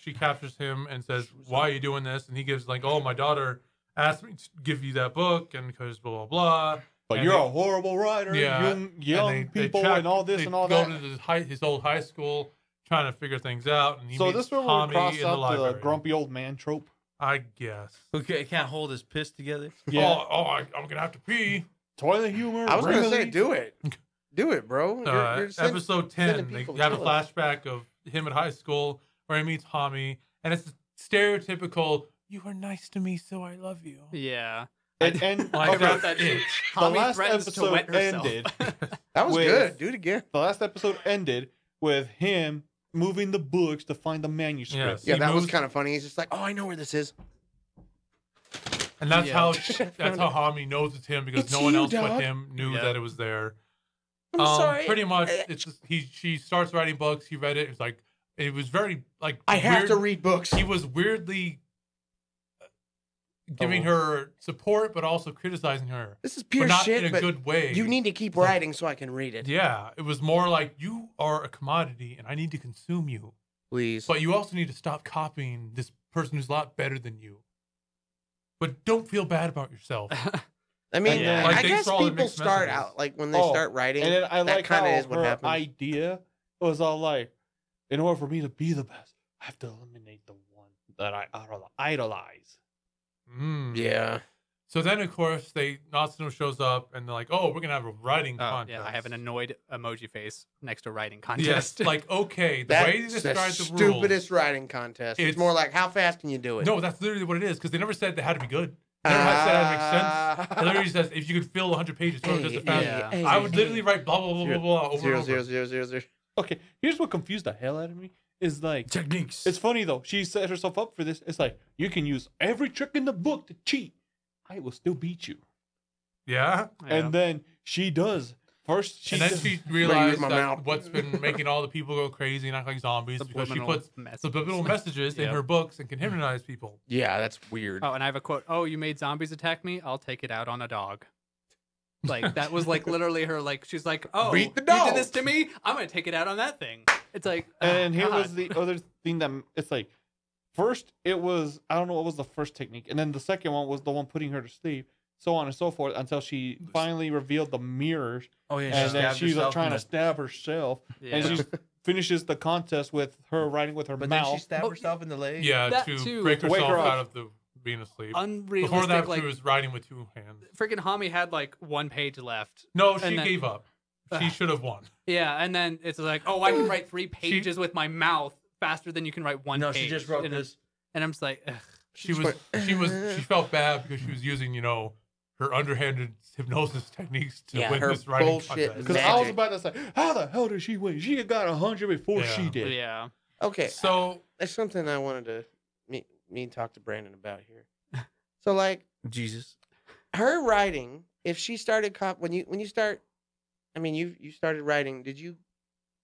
she captures him and says, "Why are you doing this?" And he gives like, "Oh, my daughter asked me to give you that book, and because blah blah blah." But And you're they- a horrible writer. Yeah, Young and they people track- and all this they and all go that. to his old high school trying to figure things out, and he So meets this is where we Tommy cross in the out the library. grumpy old man trope. I guess. Okay, can't hold his piss together. Yeah. I'm gonna have to pee. Toilet humor. I was gonna say, really? do it. Do it, bro. Episode 10, sending they people have a to flashback of him at high school where he meets Tommy, and it's stereotypical. You were nice to me, so I love you. Yeah. And Like okay, that that itch. Tommy last threatens to episode wet herself. ended. That was with- good. Do it again. the last episode ended with him moving the books to find the manuscript. Yes. Yeah, He that was moves- kind of funny. He's just like, oh, I know where this is. And that's Yeah. how Tommy knows it's him because It's no one you, else but dog. him knew Yeah. that it was there. I'm sorry. Pretty much, it's just, she starts writing books. He read it. It's like it was very like I have weird. to read books. He was weirdly giving her support, but also criticizing her, This is but pure not shit, in a but good way. you need to keep writing so I can read it. Yeah, it was more like you are a commodity and I need to consume you, Please. but you also need to stop copying this person who's a lot better than you. But don't feel bad about yourself. I mean, And then- Like, I thanks guess for all the people mixed start messages. out like when they Oh, start writing. And then I that like how kinda is what her happens. idea was all like, in order for me to be the best, I have to eliminate the one that I idolize. Yeah. So then, of course, Natsuno shows up and they're like, "Oh, we're gonna have a writing Oh, contest." yeah, I have an annoyed emoji face next to writing Yes, contest. like okay, the way they That's the describe the stupidest rules. writing contest. It's It's- more like, how fast can you do it? No, that's literally what it is because they never said they had to be good. They never said it had to make sense. It literally says if you could fill 100 pages, so just as fast. yeah. I would literally write blah blah blah blah blah over Zero, and zero, over. zero, zero, zero. Okay, here's what confused the hell out of me is like, Techniques. it's funny though. She set herself up for this. It's like, you can use every trick in the book to cheat. I will still beat you. Yeah, Yeah. And then she does. First, she and then does- she realized my that mouth. what's been making all the people go crazy and act like zombies because she Subliminal puts messages. subliminal messages in Yep. her books and can hypnotize people. Yeah, that's weird. Oh, and I have a quote. Oh, you made zombies attack me? I'll take it out on a dog. Like that was like literally her. Like she's like, oh, Beat the you dog. did this to me. I'm gonna take it out on that thing. It's like, And oh, here God. was the other thing that it's like, first it was, I don't know what was the first technique, and then the second one was the one putting her to sleep, so on and so forth, until she finally revealed the mirrors, Oh yeah, and then stabbed she's herself trying in to the- stab herself, and Yeah. she finishes the contest with her writing with her But then mouth. she stabbed Oh, herself in the leg. Yeah, That to too. break To wake herself her up. out of the being asleep. Before unrealistic. that, Like she was writing with 2 hands. freaking Hami had like 1 page left. No, she And then- gave up. She should have won. Yeah, and then it's like, oh, I can write 3 pages with my mouth faster than you can write 1 No, page. she just wrote and this. And I'm just like, ugh. She felt bad because she was using, her underhanded hypnosis techniques to Yeah, win her this writing bullshit contest. Because I was magic. about to say, how the hell did she win? She got 100 before Yeah. she did. Yeah. Okay, So there's something I wanted to me talk to Brandon about here. So like Jesus. her writing, if she started when you start, I mean you started writing. Did you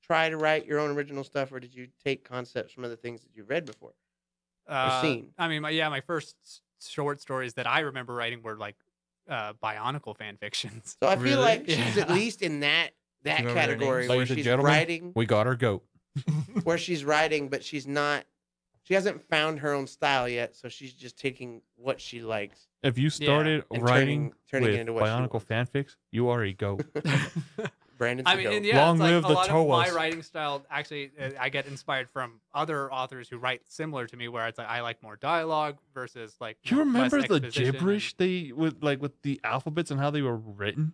try to write your own original stuff, or did you take concepts from other things that you've read before or seen? I mean, my first short stories that I remember writing were like Bionicle fan fictions. So I feel Really? like she's at Yeah. least in that Remember their category names? where Ladies and she's gentlemen, writing, we got our goat. where she's writing, but she's not. She hasn't found her own style yet, so she's just taking what she likes. If you started and writing turning it with into what she Bionicle wants. fanfics, you are a goat. Brandon's I the mean, goat. and yeah, Long it's like live a the lot of my Toas. writing style. Actually, I get inspired from other authors who write similar to me, where it's like I like more dialogue versus like. Do you know, less remember the exposition gibberish they with the alphabets and how they were written?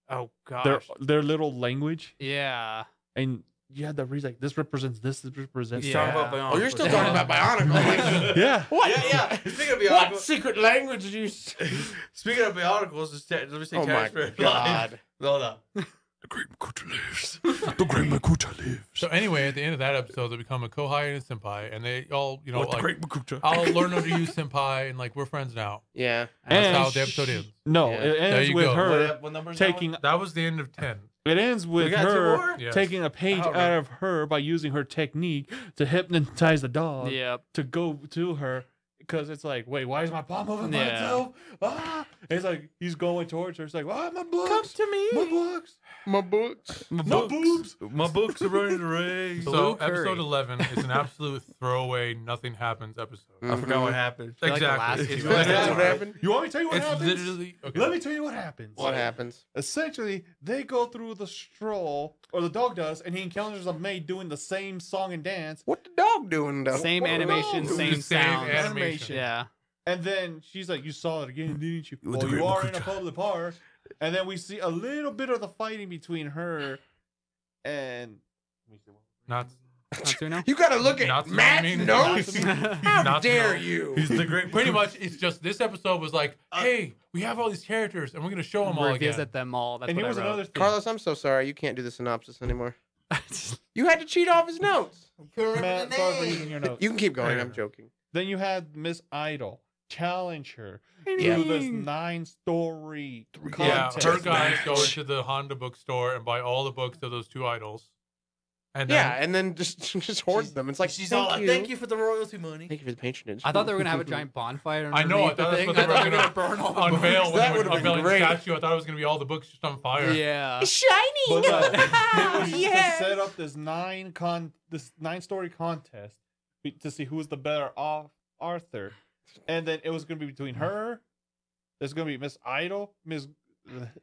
Oh gosh. Their little language, Yeah. and you had to read like this represents this. This represents. He's Yeah. talking about Bionicle. Oh, you're still talking about Bionicle. Like, Yeah. what? Yeah. Speaking of What Bionicle, secret language did you? speaking of Bionicles, let me say Oh my Casper. god! Hold on. The great Makuta lives. The great Makuta lives. So anyway, at the end of that episode, they become a kohai and a senpai, and they all, you know, What the like, great Makuta. I'll learn under you, senpai, and like we're friends now. Yeah. And that's And how the episode ends. No, Yeah. it There ends you with go. her What number is that taking. That was the end of 10. It ends with got two her more? Yes. taking a page All out right. of her by using her technique to hypnotize the dog Yep. to go to her. Because it's like, wait, why is my palm moving by Yeah. itself? Ah! It's like he's going towards her. It's like, ah, my books. Come to me. My books. My books. My My books. boobs. My books are running the race. So Blue episode curry. 11 is an absolute throwaway, nothing happens episode. I forgot what happened. feel like the last Exactly. It's two literally, That's what happened. You want me to tell you what it's happens? literally okay. Let me tell you what happens. What happens? Essentially, they go through the stroll, or the dog does, and he encounters a maid doing the same song and dance. What the dog doing though? Same What animation, wrong? same The same sound. animation. Yeah. And then she's like, "You saw it again, didn't you? With Well, the you great are in a Makuta. public park." And then we see a little bit of the fighting between her and. Not Natsuno? You gotta look at Not Matt's mean- notes. How Not dare no. you? He's the great. pretty much. It's just this episode was like, hey, we have all these characters, and we're gonna show them all again. Revisit them all. That's And what here was I wrote. another thing. Carlos, I'm so sorry. You can't do the synopsis anymore. You had to cheat off his notes. Matt, sorry for using your notes. You can keep going. I'm joking. Then you had Miss Idol challenge her Yeah. to this 9-story Yeah, contest. her guys go into the Honda bookstore and buy all the books of those two idols. And then, Yeah, and then just hoard them. It's like She's thank all you. like, thank you for the royalty money. Thank you for the patronage. I thought they were gonna have a giant bonfire. I know, I underneath the thought that's thing. what they I were thought they were gonna burn all the unveil books. when That they would've were been unveiling the great. statue. I thought it was gonna be all the books just on fire. Yeah. It's shining. But it was just Yes. to set up this 9-story contest to see who was the better off Arthur, and then it was going to be between her. There's going to be Miss Idol, Miss,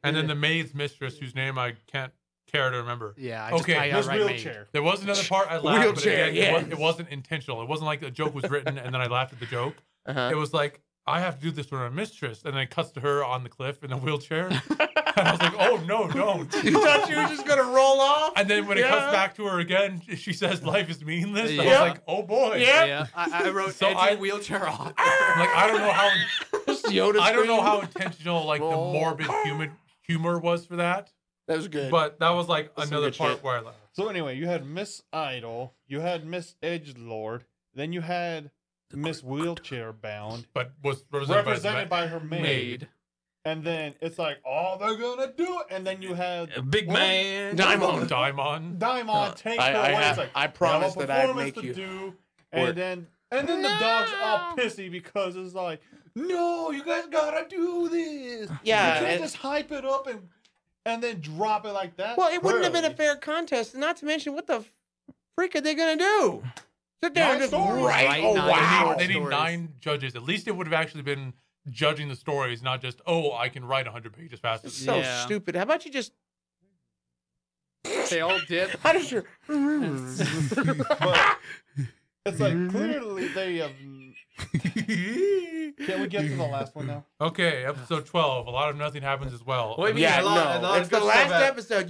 And then the maid's mistress, whose name I can't care to remember. Yeah. Okay, I Miss got right Wheelchair. There was another part I laughed, Wheelchair, but again, yes. it wasn't intentional. It wasn't like the joke was written and then I laughed at the joke. Uh-huh. It was like, I have to do this for my mistress, and then it cuts to her on the cliff in a wheelchair. And I was like, oh no, don't. You thought you were just gonna roll off? And then when it Yeah. cuts back to her again, she says life is meaningless. I was Yeah. like, oh boy. Yeah. Yeah. I wrote So edgy I- wheelchair off. I'm like, I don't know how Yoda I don't know scream. how intentional like the Oh. morbid humor was for that. That was good. But that was like That's some another good part shit. where I laughed. So anyway, you had Miss Idol, you had Miss Edgelord, then you had Miss Wheelchair Bound, But was represented by her maid. Made. And then it's like, oh, they're gonna do it. And then you had A big What? man. Diamond. Diamond. Daimon take I- her I away. have- It's like, I "You have a promised that I'd performance make to you do." work. And then the dog's all pissy because it's like, no, you guys gotta do this. Yeah, you can't and- just hype it up and then drop it like that. Well, it wouldn't have been a Really? fair contest. Not to mention, what the freak are they gonna do? Sit there and 9 just stories. write. Write Oh 9 wow! They need Stories. 9 judges. At least it would have actually been judging the stories, not just, oh, I can write 100 pages faster. It's so Yeah. stupid. How about you just? They all did. How does your? But it's like clearly they have. Can we get to the last one now? Okay, episode 12. A lot of nothing happens as well. Wait, Yeah, a lot no. of It's the good last stuff episode.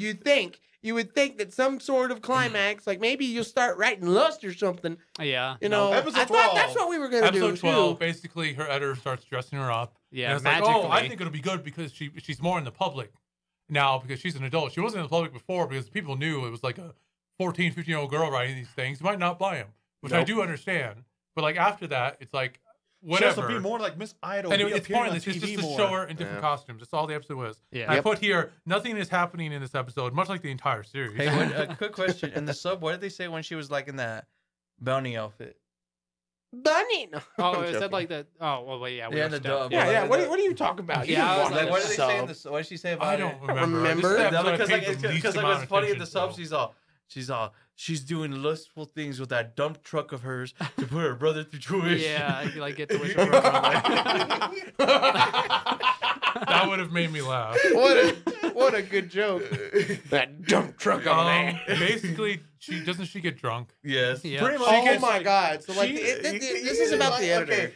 You would think that some sort of climax, like maybe you'll start writing lust or something. Yeah. You know, Episode I thought that's 12. what we were gonna Episode do 12, too. basically, her editor starts dressing her up. Yeah. And it's Magically. like, oh, I think it'll be good because she's more in the public now because she's an adult. She wasn't in the public before because people knew it was like a 14, 15-year-old girl writing these things. You might not buy them. which I do understand. But like after that, it's like She has whatever. to be more like Miss Idol. And be it's appearing on pointless. It's just TV to more. show her in different Yeah. costumes. That's all the episode was. Yeah. And I Yep. put here, nothing is happening in this episode, much like the entire series. Hey, a quick question. In the sub, what did they say when she was like in that bounty outfit? Bunny. No, Oh, I'm it said joking. like that. Oh, well, wait, yeah. We Yeah, watched the that. dub. Yeah, Well, yeah. like, what are you talking about? You Yeah, didn't I was watch like, the what did they say in sub. the? What did she say about I it? don't remember. remember. This is the No, episode I because paid like the it's least because like amount what's of funny in the attention sub, to. she's doing lustful things with that dump truck of hers to put her brother through tuition. Yeah, you like get to wish her for a brother. That would have made me laugh. What a good joke. That dump truck of a man. Basically, she get drunk. Yes. Yeah. Pretty much. Oh gets, my like, god! So like, she- this is about the editor.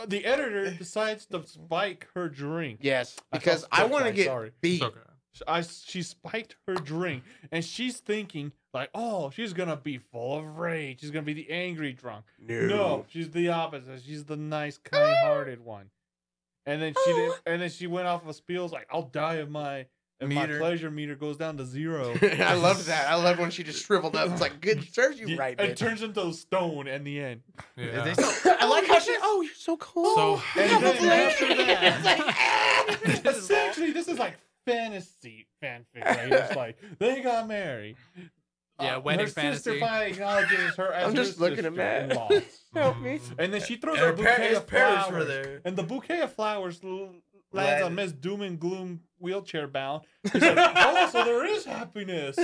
The editor decides to spike her drink. Yes, I because felt I so want to bad, get sorry. beat. It's okay. She spiked her drink, and she's thinking like, oh, she's gonna be full of rage. She's gonna be the angry drunk. No, she's the opposite. She's the nice, kind-hearted one. And then she did, and then she went off of a spiel like, I'll die if my Meter. pleasure meter goes down to 0. I love that. I love when she just shriveled up. It's like, good, serves you right, It bitch. turns into a stone in the end. Yeah. They still- I like how she. Oh, you're so cool. So And then after It's like, that, essentially, this is like fantasy fanfic, right? It's like they got married. Yeah, wedding her fantasy. sister finally acknowledges her as I'm just her looking at Matt. sister-in-law. help me. And then she throws And a her bouquet his of parents flowers. were there. And the bouquet of flowers lands Landed. on Miss Doom and Gloom wheelchair bound. She's like, oh, so there is happiness.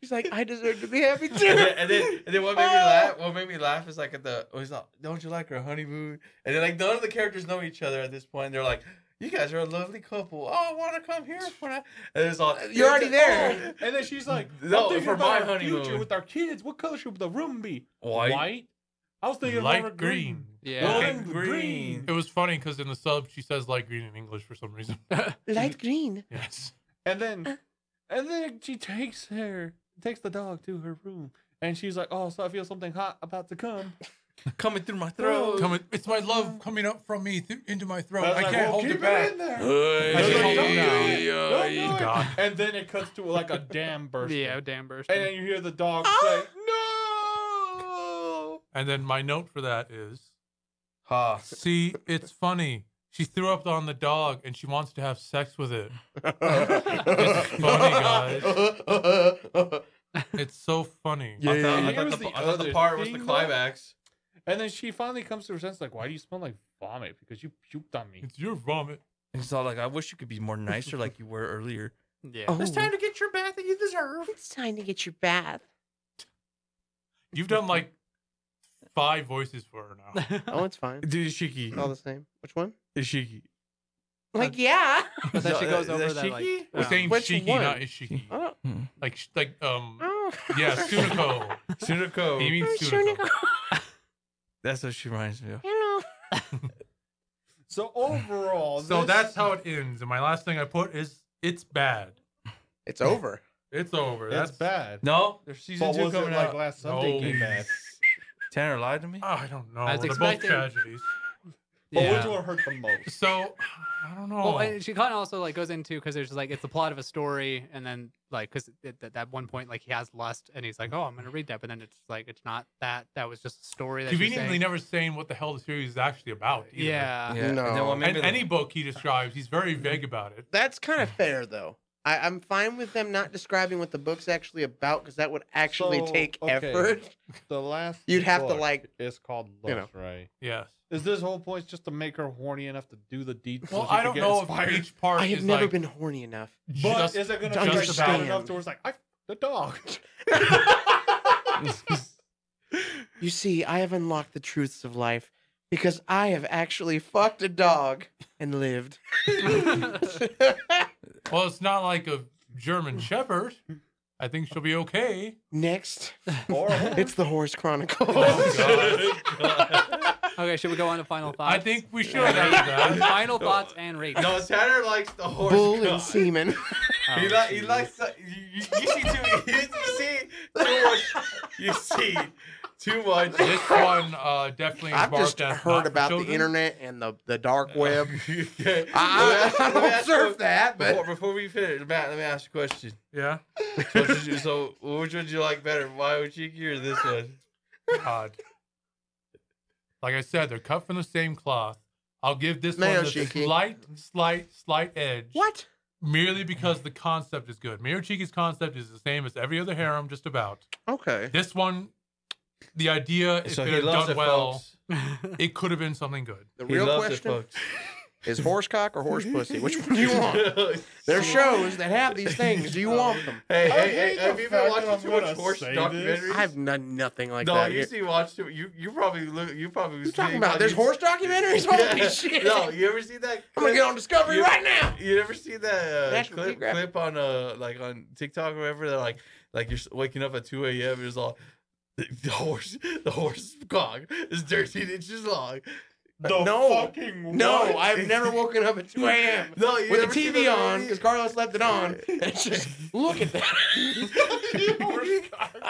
She's like, I deserve to be happy too. And then what made me laugh? What made me laugh is like he's like, don't you like her honeymoon? And then like none of the characters know each other at this point. They're like, you guys are a lovely couple. Oh, I want to come here for that. And it's all You're already there. And then she's like, No, I'm thinking for about my our future honeymoon. with our kids. What color should the room be? White. I was thinking light more green. Yeah. Lime Green. It was funny because in the sub she says light green in English for some reason. Light green. Yes. And then she takes the dog to her room. And she's like, oh, so I feel something hot about to come. Coming through my throat. It's my love coming up from me into my throat. was I like, can't well, hold keep it back. in there. Hey, I was like, hey, don't do it. hey, Don't do it. God. And then it cuts to like a dam burst. Yeah, damn burst. And then you hear the dog say, no. And then my note for that is, Ha. see, it's funny. She threw up on the dog and she wants to have sex with it. It's funny, guys. It's so funny. Yeah. I thought Here's the the other other part was the thing, climax. And then she finally comes to her sense, like, why do you smell like vomit? Because you puked on me. It's your vomit. And he's all like, I wish you could be more nicer like you were earlier. yeah. Oh. It's time to get your bath that you deserve. It's time to get your bath. You've done like 5 voices for her now. Oh, it's fine. Dude, is Shiki. It's all the same. Which one? Is Shiki. Like, yeah. But then she goes Is over that that like. Shiki? We're saying Which Shiki, one? not Ishiki. Oh. Like Oh. yeah, Sunako. Sunako. He means Oh, Sunako. That's what she reminds me of. Hello. So overall, So this- that's how it ends. And my last thing I put is it's bad. It's over. It's over. it's That's bad. No, there's season But 2 was it coming like out. last Sunday No. came bad? Tanner lied to me. I don't know. I was They're expecting- both tragedies. But Yeah. which one hurt the most? So I don't know. Well, and she kind of also like goes into because there's like it's the plot of a story, and then like because at that one point like he has lust, and he's like, oh, I'm gonna read that, but then it's like it's not that. That was just a story that she's Conveniently saying. never saying what the hell the series is actually about. Either. Yeah. Yeah. No. And then what made And me any book he describes, he's very vague about it. That's kind of fair, though. I'm fine with them not describing what the book's actually about because that would actually So, take okay. effort. The last You'd have to, book like, is called you Lust, right? Yes. Is this whole point just to make her horny enough to do the deed? so Well, she I can don't get know inspired? if each part I have is never like been horny enough. But just, is it going to to be like just bad understand. enough to where it's like, the dog? You see, I have unlocked the truths of life because I have actually fucked a dog and lived. Well, it's not like a German Shepherd. I think she'll be okay. Next, Or it's the Horse Chronicles. Oh, Okay, should we go on to final thoughts? I think we should have that. Final thoughts and ratings. No, Tanner likes the horse. Bull God. and semen. Oh, He jeez. likes you see too much. You see too much. This one definitely is I've just marked as not heard for about the children. internet and the dark web. Okay. I Let me don't ask surf you- that, but before we finish, Matt, let me ask you a question. Yeah. So which one did you like better, My Ochiki or this one? God. Like I said, they're cut from the same cloth. I'll give this one a Mayoshiki. slight edge. What? Merely because the concept is good. Miyochiki's concept is the same as every other harem, just about. Okay. This one, the idea, if So it he had loves done it, well, folks. it could have been something good. The He real loves question it, folks. is horse cock or horse pussy? Which one do you want? There's shows that have these things. Do you want them? Hey, I hey, hate hey, the have you fact been that I'm watching too much gonna horse say documentaries? this. I've done nothing like No, that. you see, watch too. You probably look. You probably. What talking about? There's horse documentaries? Holy shit. No, you ever see that? I'm going to get on Discovery You- right now. You never see that National Geographic. clip on like on TikTok or whatever? They're like you're waking up at 2 a.m. It's all the horse cock is 13 inches long. No, I've never woken up at 2 a.m. No, you with never the seen TV that on movie? because Carlos left it on. And it's just, look at that.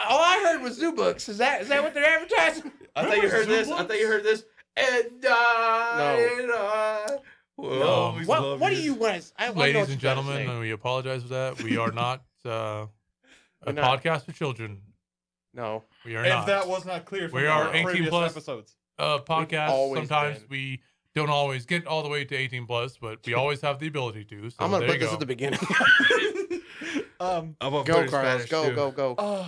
All I heard was Zoo Books. Is that what they're advertising? I thought you heard this. I thought you heard this. And I will No. always love What do you want? I know what Ladies you and gotta gentlemen, say. we apologize for that. We are not a We're not. podcast for children. No. We are If not. that was not clear from We are our 18 previous plus. episodes. Podcast. always Sometimes been. we don't always get all the way to 18 plus, but we always have the ability to. So I'm going to there put you this go. at the beginning. I'm gonna Go, put it Carlos. Spanish, Go, too. go, go.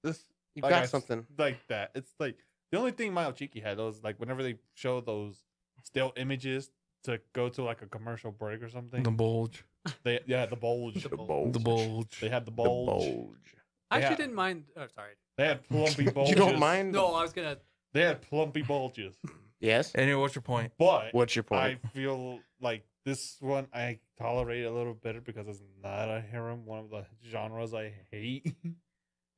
This You like got I- something. like that. It's like the only thing Mayochiki had those like whenever they show those still images to go to like a commercial break or something. The bulge. They the bulge. The bulge. The bulge. They had the The bulge. bulge. I actually Yeah. didn't mind. Oh, sorry. They had plumpy bulges. You don't mind? No, I was gonna. They had plumpy bulges. Yes. Anyway, what's your point? But What's your point? I feel like this one I tolerate a little better because it's not a harem. One of the genres I hate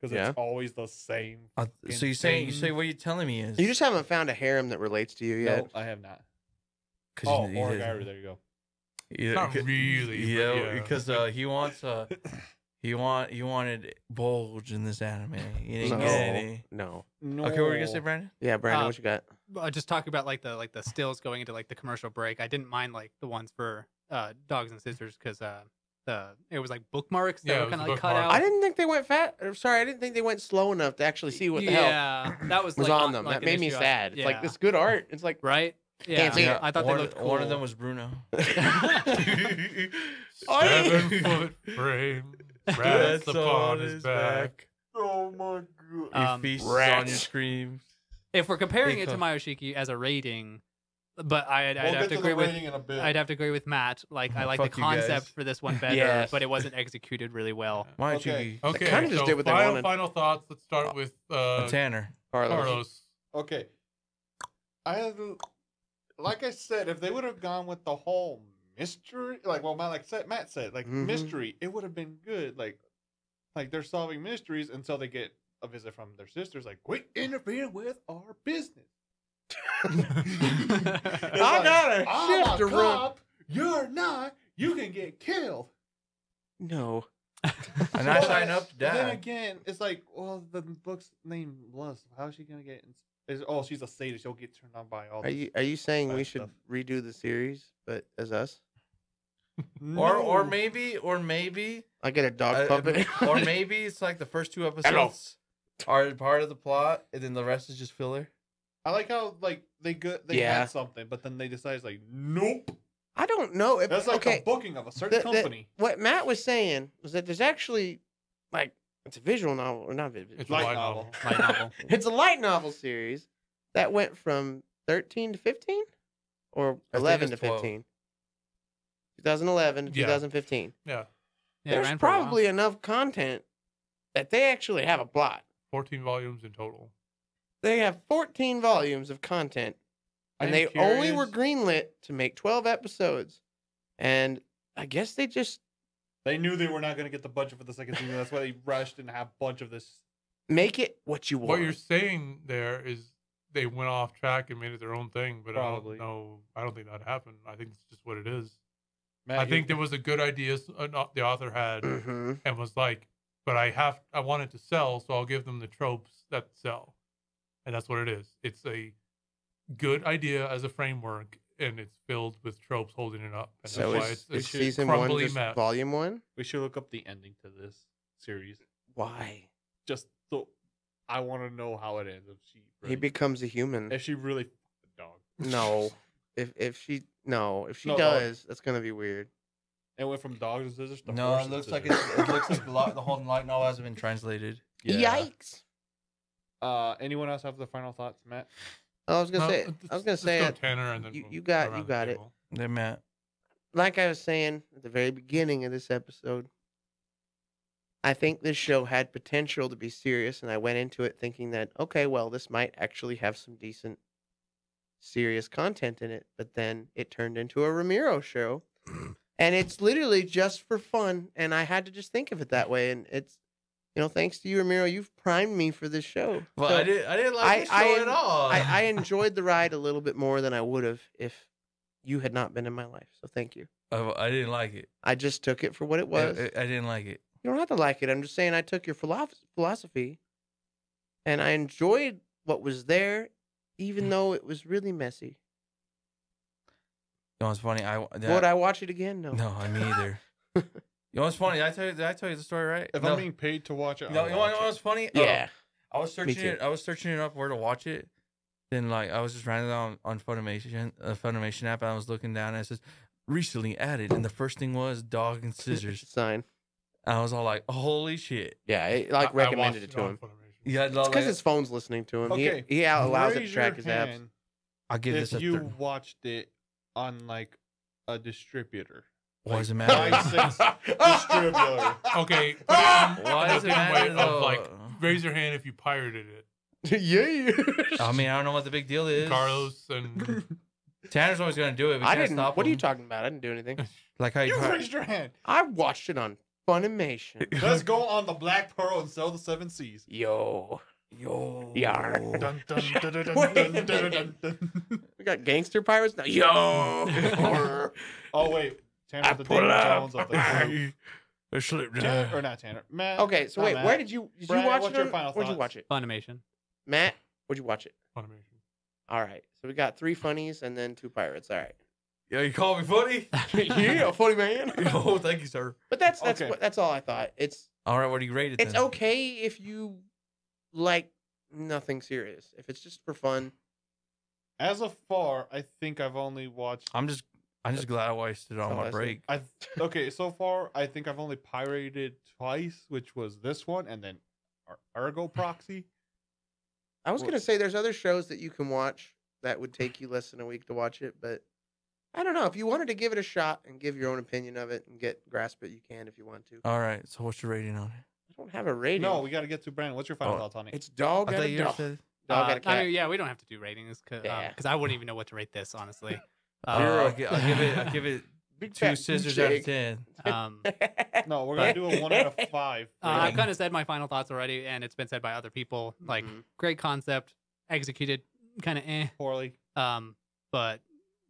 because Yeah. it's always the same. So you say thing. what you're telling me is You just haven't found a harem that relates to you yet. No, I have not. 'cause Oh, you- Origami, there you go. Yeah, Not really, but Yeah, yeah. because he wants he wanted bulge in this anime. He didn't No. get any. No. No. Okay, what were you gonna say, Brandon? Yeah, Brandon, Uh, what you got? Just talk about like the stills going into like the commercial break. I didn't mind like the ones for Dogs and Scissors because it was like bookmarks that Yeah, it were was kind of the like cut bookmark. out. I didn't think they went fat. Sorry, I didn't think they went slow enough to actually see what the hell Yeah, that was was like, on them. like That an made me issue. sad. It's like Yeah. this good art. It's like Right? Yeah, Can't see it. I thought one, they looked cool. One of them was Bruno. 7-foot frame. Rats upon his back. Oh my god. He feasts on rats. your screams. If we're comparing Hey, it to Cook. Mayoshiki as a rating, but I'd We'll have get to to agree the with rating in a bit. I'd have to agree with Matt. Like I like the Fuck you guys. concept for this one better, Yes. but it wasn't executed really well. Why Okay. don't you Okay, kinda just so did what they final, wanted. final thoughts. Let's start with Tanner? Carlos. Carlos. Okay. Like I said, if they would have gone with the whole mystery, like Matt said, like Mhm. mystery, it would have been good. Like they're solving mysteries until they get a visit from their sisters. Like, quit interfering with our business. I got a I'm shift a to run. cop. You're not. You can get killed. No. And I sign up to But then die. again, it's like, well, the book's name Lust. How is she gonna get? She's a sadist. She'll get turned on by all. Are you saying we bad should stuff. redo the series, but as us? Or No. maybe I get a dog puppet. or maybe it's like the first 2 episodes are part of the plot, and then the rest is just filler. I like how they Yeah. had something, but then they decided like, nope. I don't know if That's like okay. a booking of a certain company. What Matt was saying was that there's actually like it's a visual novel or not visual. It's a Light light novel. novel. Light novel. It's a light novel series that went from 13 to 15 or I think 11 to it's 12. 15. 2011 to Yeah. 2015. Yeah, Yeah, it There's ran for a while. probably enough content that they actually have a plot. 14 volumes in total. They have 14 volumes of content, and I'm they only were curious. greenlit to make 12 episodes. And I guess they just They knew they were not going to get the budget for the second season. That's why they rushed and have a bunch of this. make it what you want. What you're saying there is they went off track and made it their own thing, but Probably. I don't think that happened. I think it's just what it is. Matt, I think there was a good idea the author had hmm and was like, but I want it to sell, so I'll give them the tropes that sell. And that's what it is. It's a good idea as a framework, and it's filled with tropes holding it up. And So that's why is it's season 1 crumbly just mess. volume 1? we should look up the ending to this series. Why? Just so I want to know how it ends. If she He really, becomes a human. if she really fucked the dog. No. If she No, does, that's gonna be weird. It went from dogs and scissors to No, horse it and looks like scissors. it looks like the whole light novel hasn't been translated. Yikes. Anyone else have the final thoughts, Matt? I was gonna say. Let's go Tanner, and then you we'll got go around it. the table. They're Matt. Like I was saying at the very beginning of this episode, I think this show had potential to be serious, and I went into it thinking that, okay, well, this might actually have some decent, serious content in it. But then it turned into a Ramiro show, and it's literally just for fun. And I had to just think of it that way. And it's, thanks to you, Ramiro, you've primed me for this show. Well, So I didn't like the show at all. I enjoyed the ride a little bit more than I would have if you had not been in my life. So thank you. I didn't like it. I just took it for what it was. I didn't like it. You don't have to like it. I'm just saying I took your philosophy and I enjoyed what was there, even though it was really messy. You know what's funny? Would I watch it again? No. No, me either. You know what's funny? Did I tell you the story right? If no. I'm being paid to watch it, No, I'll you know watch what's funny? Yeah. I was Me searching too. it. I was searching it up where to watch it. Then I was just randomly on Funimation app, and I was looking down, and it says recently added, and the first thing was dog and scissors. Sign. And I was all like, holy shit! Yeah, I I recommended watched it to on him. Funimation. Yeah, It's because his phone's listening to him. Okay, He allows it to raise track your his apps. hand I'll give if this a you watched it on like a distributor. Why does it Like, matter? 5-6 distributor. Okay, put it in Why does it the matter way though? of like raise your hand if you pirated it. Yeah. I mean, I don't know what the big deal is. Carlos and Tanner's always gonna do it. We I can't didn't. stop What are you him. talking about? I didn't do anything. Like how you You raised your hand. I watched it on Funimation. Let's go on the Black Pearl and sell the 7 Seas. Yo. Yo. Yar. Dun, dun, dun, dun, dun, Wait. dun, dun, dun, dun. We got gangster pirates now. Yo. Oh wait, Tanner, I the pull David up. Jones of the group. I slipped. Tanner, or not Tanner, Matt. Okay, so Not wait, Matt. where did you Brian, watch what's it? your on- final Where'd you thoughts? watch it? Funimation. Matt, where'd you watch it? Funimation. All right, so we got 3 funnies and then 2 pirates. All right. Yo, you call me funny? Yeah, funny man. Oh, thank you, sir. But that's Okay. that's all I thought. It's All right, what do you rate it? it's then? okay if you like nothing serious. If it's just for fun. As of far, I think I've only watched. I'm just glad I wasted it on That's all I my said. break. Okay, so far I think I've only pirated twice, which was this one and then Ergo Proxy. I was gonna say there's other shows that you can watch that would take you less than a week to watch it, but I don't know. If you wanted to give it a shot and give your own opinion of it and grasp it, you can if you want to. All right, so what's your rating on it? I don't have a rating. No, we got to get to Brandon. What's your final Oh. thoughts on it? It's dog I at thought a you dog. said Dog at a cat. I mean, yeah, we don't have to do ratings because Yeah. I wouldn't even know what to rate this, honestly. I'll give it Big 2 fat scissors out of shake. 10. No, we're gonna do a 1 out of 5. I've rating. kind of said my final thoughts already, and it's been said by other people. Like, Mhm. great concept, executed kind of poorly. But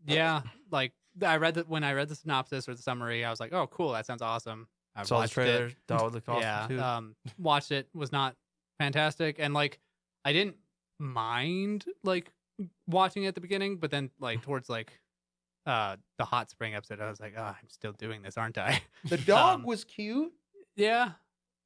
yeah, like when I read the synopsis or the summary, I was like, oh, cool, that sounds awesome. I Saw the watched trailer. it. Thought it looked awesome Yeah, too. watched it, was not fantastic, and like I didn't mind like watching it at the beginning, but then like towards like the hot spring episode, I was like, oh, I'm still doing this, aren't I? The dog Um, was cute. Yeah.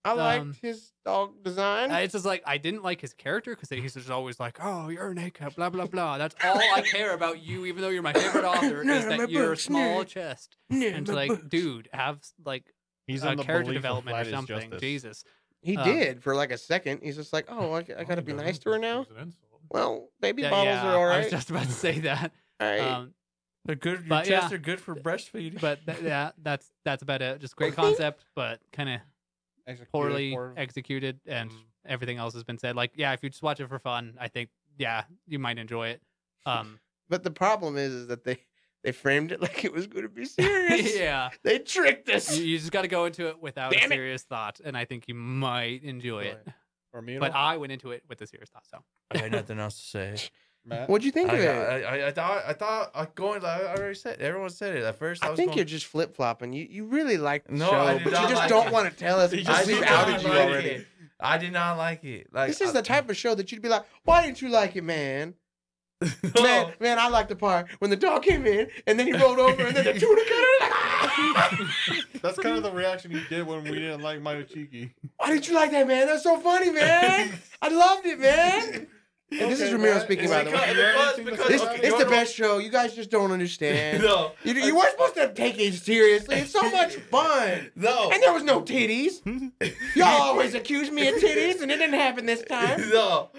I liked um, his dog design. It's just like I didn't like his character because he's just always like, "Oh, you're naked," blah blah blah. That's all I care about you, even though you're my favorite author, No, is my that you're a books, small no. chest. Yeah, And it's my like, books. dude, have like He's a in the character belief of development or flat is something. justice. Jesus. He um, did for like a second. He's just like, oh, I got to be nice to her now. It's an insult. Well, baby Yeah, bottles yeah, are all I right. was just about to say that. All right. They're good. Your but chests yeah. are good for breastfeeding. But yeah, that's about it. Just great concept, but kind of Executed poorly poor- executed, and Mm. everything else has been said. Like, yeah, if you just watch it for fun, I think, yeah, you might enjoy it. But the problem is that they framed it like it was going to be serious. yeah. They tricked us. You just got to go into it without Damn a it. serious thought, and I think you might enjoy it. Or me, But I went into it with a serious thought, so I had nothing else to say. Matt. What'd you think of it? I thought going. Like I already said. Everyone said it at first. I I was think going, you're just flip flopping. You really like the No, show, I but did you not just like don't it. want to tell us You because just we've did outed not you like already. it. I did not like it. Like This is the type of show that you'd be like, "Why didn't you like it, man?" No. Man, I liked the part when the dog came in and then he rolled over and then the tuna cut it. Like, ah! That's kind of the reaction you did when we didn't like Mayochiki. Why didn't you like that, man? That's so funny, man. I loved it, man. And this is Ramiro speaking, by the way. It's the best show. You guys just don't understand. No. You weren't supposed to take it seriously. It's so much fun. No. And there was no titties. Y'all always accuse me of titties, and it didn't happen this time. No.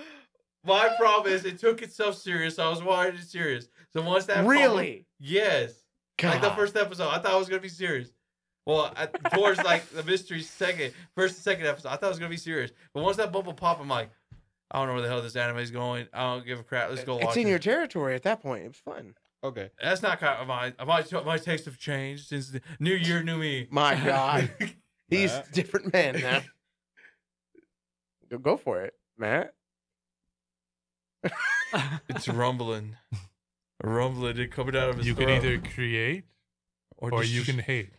My problem is it took itself serious. I was wanting it serious. So once that Really? yes. Like the God. first episode, I thought it was gonna be serious. Well, towards like the mystery first and second episode, I thought it was gonna be serious. But once that bubble popped, I'm like, I don't know where the hell this anime is going. I don't give a crap. Let's go watch It's in it. your territory at that point. It was fun. Okay. That's not kind of my tastes have changed since the new year, new me. My God. He's a Matt? different man now. Go for it, Matt. It's rumbling. Rumbling it coming out of his You can throat. either create or just- you can hate.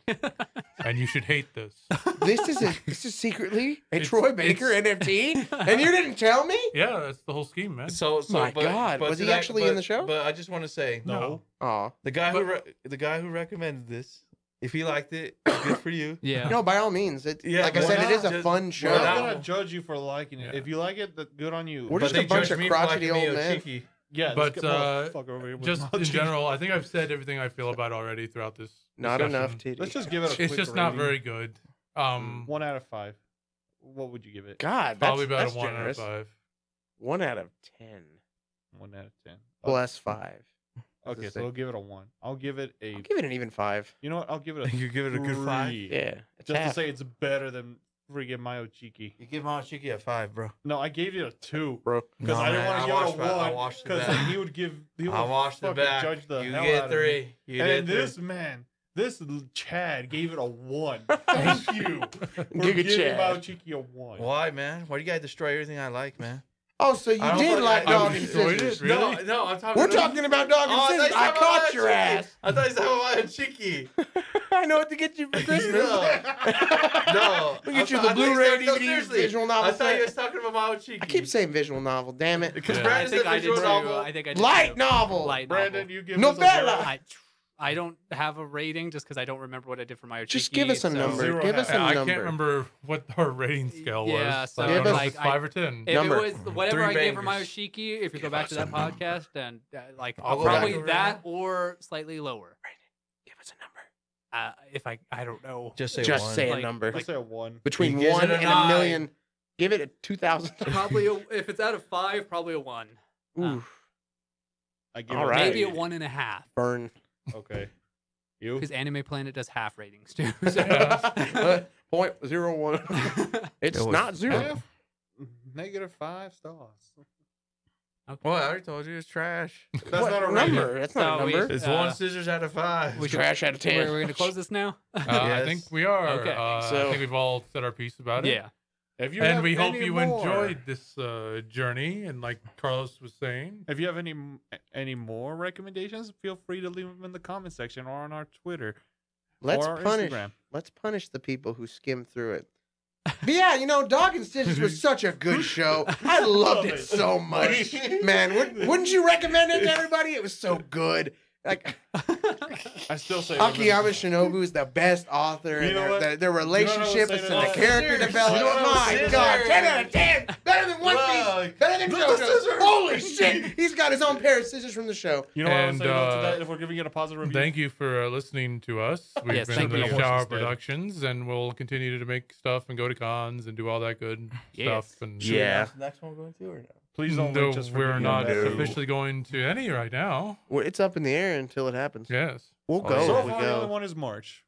And you should hate this. This is secretly a Troy Baker NFT, and you didn't tell me? Yeah, that's the whole scheme, man. So My God, was he actually in the show? But I just want to say, No. Aw. the guy who recommended this, if he liked it, good for you. Yeah. No, by all means. Yeah, Like I we're said, it not is a just- fun We're show. we're not not- gonna judge you for liking it. Yeah. If you like it, good on you. We're But just a they bunch judged of me for crotchety liking old Mio men. Chiki. yeah, But, this motherfucker over here with Just in Mayochiki. general, I think I've said everything I feel about it already throughout this. Not discussion. enough titties. Let's just give it a It's quick just not rating. very good. 1 out of 5. What would you give it? God, Probably that's about a 1 generous. out of 5. 1 out of 10 1 out of 10. plus 5. Okay, Let's so say- we'll give it a 1. I'll give it a. I'll give it an even 5. You know what? I'll give it a. You give it a good 5? 3. Yeah, it's Just half. to say it's better than friggin' Mayochiki. You give Chiki a 5, bro. No, I gave it a 2. bro. Because No, I didn't man, want I to give watched it that- a I 1. watched Because that. he would give. He would I watched it fucking back. judge the You hell get out 3. Of me. You And then did this 3. man, this Chad gave it a 1. Thank you for Giga giving Chad. Mayochiki a 1. Why, man? Why do you gotta destroy everything I like, man? Oh, so you I don't did think like I Dog and destroyed Scissors. it. Really? No, I'm talking. We're talking about Dog and Oh, Scissors. I caught your ass. I thought you were talking about Chiki. I know what to get you for Christmas. No. We'll get you the Blu-ray, DVD, visual novel I thought you set. was talking about Chiki. I keep saying visual novel, damn it. because Yeah. I Brandon's think a I did visual too. novel. I think I did Light too. novel. Light Brandon, novel. you give Novella. us I don't have a rating just because I don't remember what I did for Mayochiki. Just give us a so- number. Zero Give us a I number. can't remember what our rating scale was. Yeah, so I don't know if like, it's 5 or 10. If Number. it was whatever 3 I gave for bangers. Mayochiki, if you go Give back us to that a number. podcast, and like I'll go probably back over that that. or slightly lower. Give us a number. If I don't know. Just say Just one. say a Like- number. Let's say a 1. Between He gives 1 it a and a 9. million. Give it a 2,000. Probably if it's out of 5, probably a 1. Ooh, I give All it right. Maybe a 1.5 burn. Okay. You? because Anime Planet does half ratings too. So. .01. It's It was- not 0. Half? -5 stars. Well, I already told you it's trash. That's What not a rating. number? That's not So a we- number. It's Uh, 1 scissors out of 5. we should- Trash out of 10. We're going to close this now. I Yes. think we are. Okay. I So- think we've all said our piece about it. Yeah. If you And have we hope any you more- enjoyed this journey. And like Carlos was saying, If you have any more recommendations, feel free to leave them in the comment section or on our Twitter Let's or our punish. Instagram. Let's punish the people who skim through it. But yeah, Dog and Scissors was such a good show. I loved it so much, man. Wouldn't you recommend it to everybody? It was so good. Like I still say Akiyama Shinobu is the best author, You and know what? their relationship saying and to the that? character Scissors. development. You know what I'm My saying? God, Scissors. 10 out of 10. Better than One Piece. Look. Better than Look at the JoJo. scissors. Holy shit! He's got his own pair of scissors from the show. You know what I'm And, saying to that? If we're giving it a positive review, thank you for listening to us. We've Yes, been thank the you. Shower Horses dead. Productions, and we'll continue to make stuff and go to cons and do all that good Yes. stuff. And Yeah. Next one going to or no? please don't no, lynch us for we're being not bad. officially going to any right now. Well, it's up in the air until it happens. Yes. We'll Oh, go yeah. So if we far, the only go. one is March.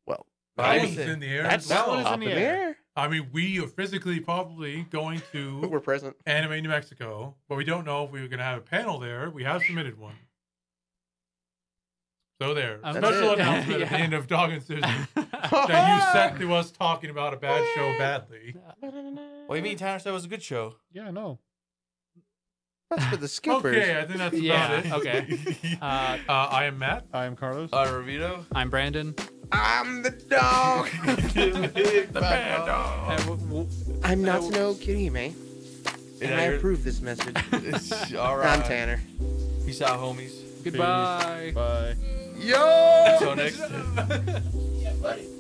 Well, I That was was in the air. that's as that well. one is up in in the the air. air. I mean, we are physically probably going to We're present. Anime New Mexico, but we don't know if we're going to have a panel there. We have submitted one. So there. That's Special it. announcement at the Yeah. end of Dog and Scissors that you sent to us talking about a bad show badly. What do you mean Tanner said it was a good show? Yeah, no. That's for the skippers. Okay, I think that's Yeah, about it. okay. I am Matt. I am Carlos. Ravito? I'm Brandon. I'm the dog. The bad dog. And I'm Natsuno Kirime, and I approve this message. All right. I'm Tanner. Peace out, homies. goodbye. Bye. Yo! Until next time. Yeah, buddy.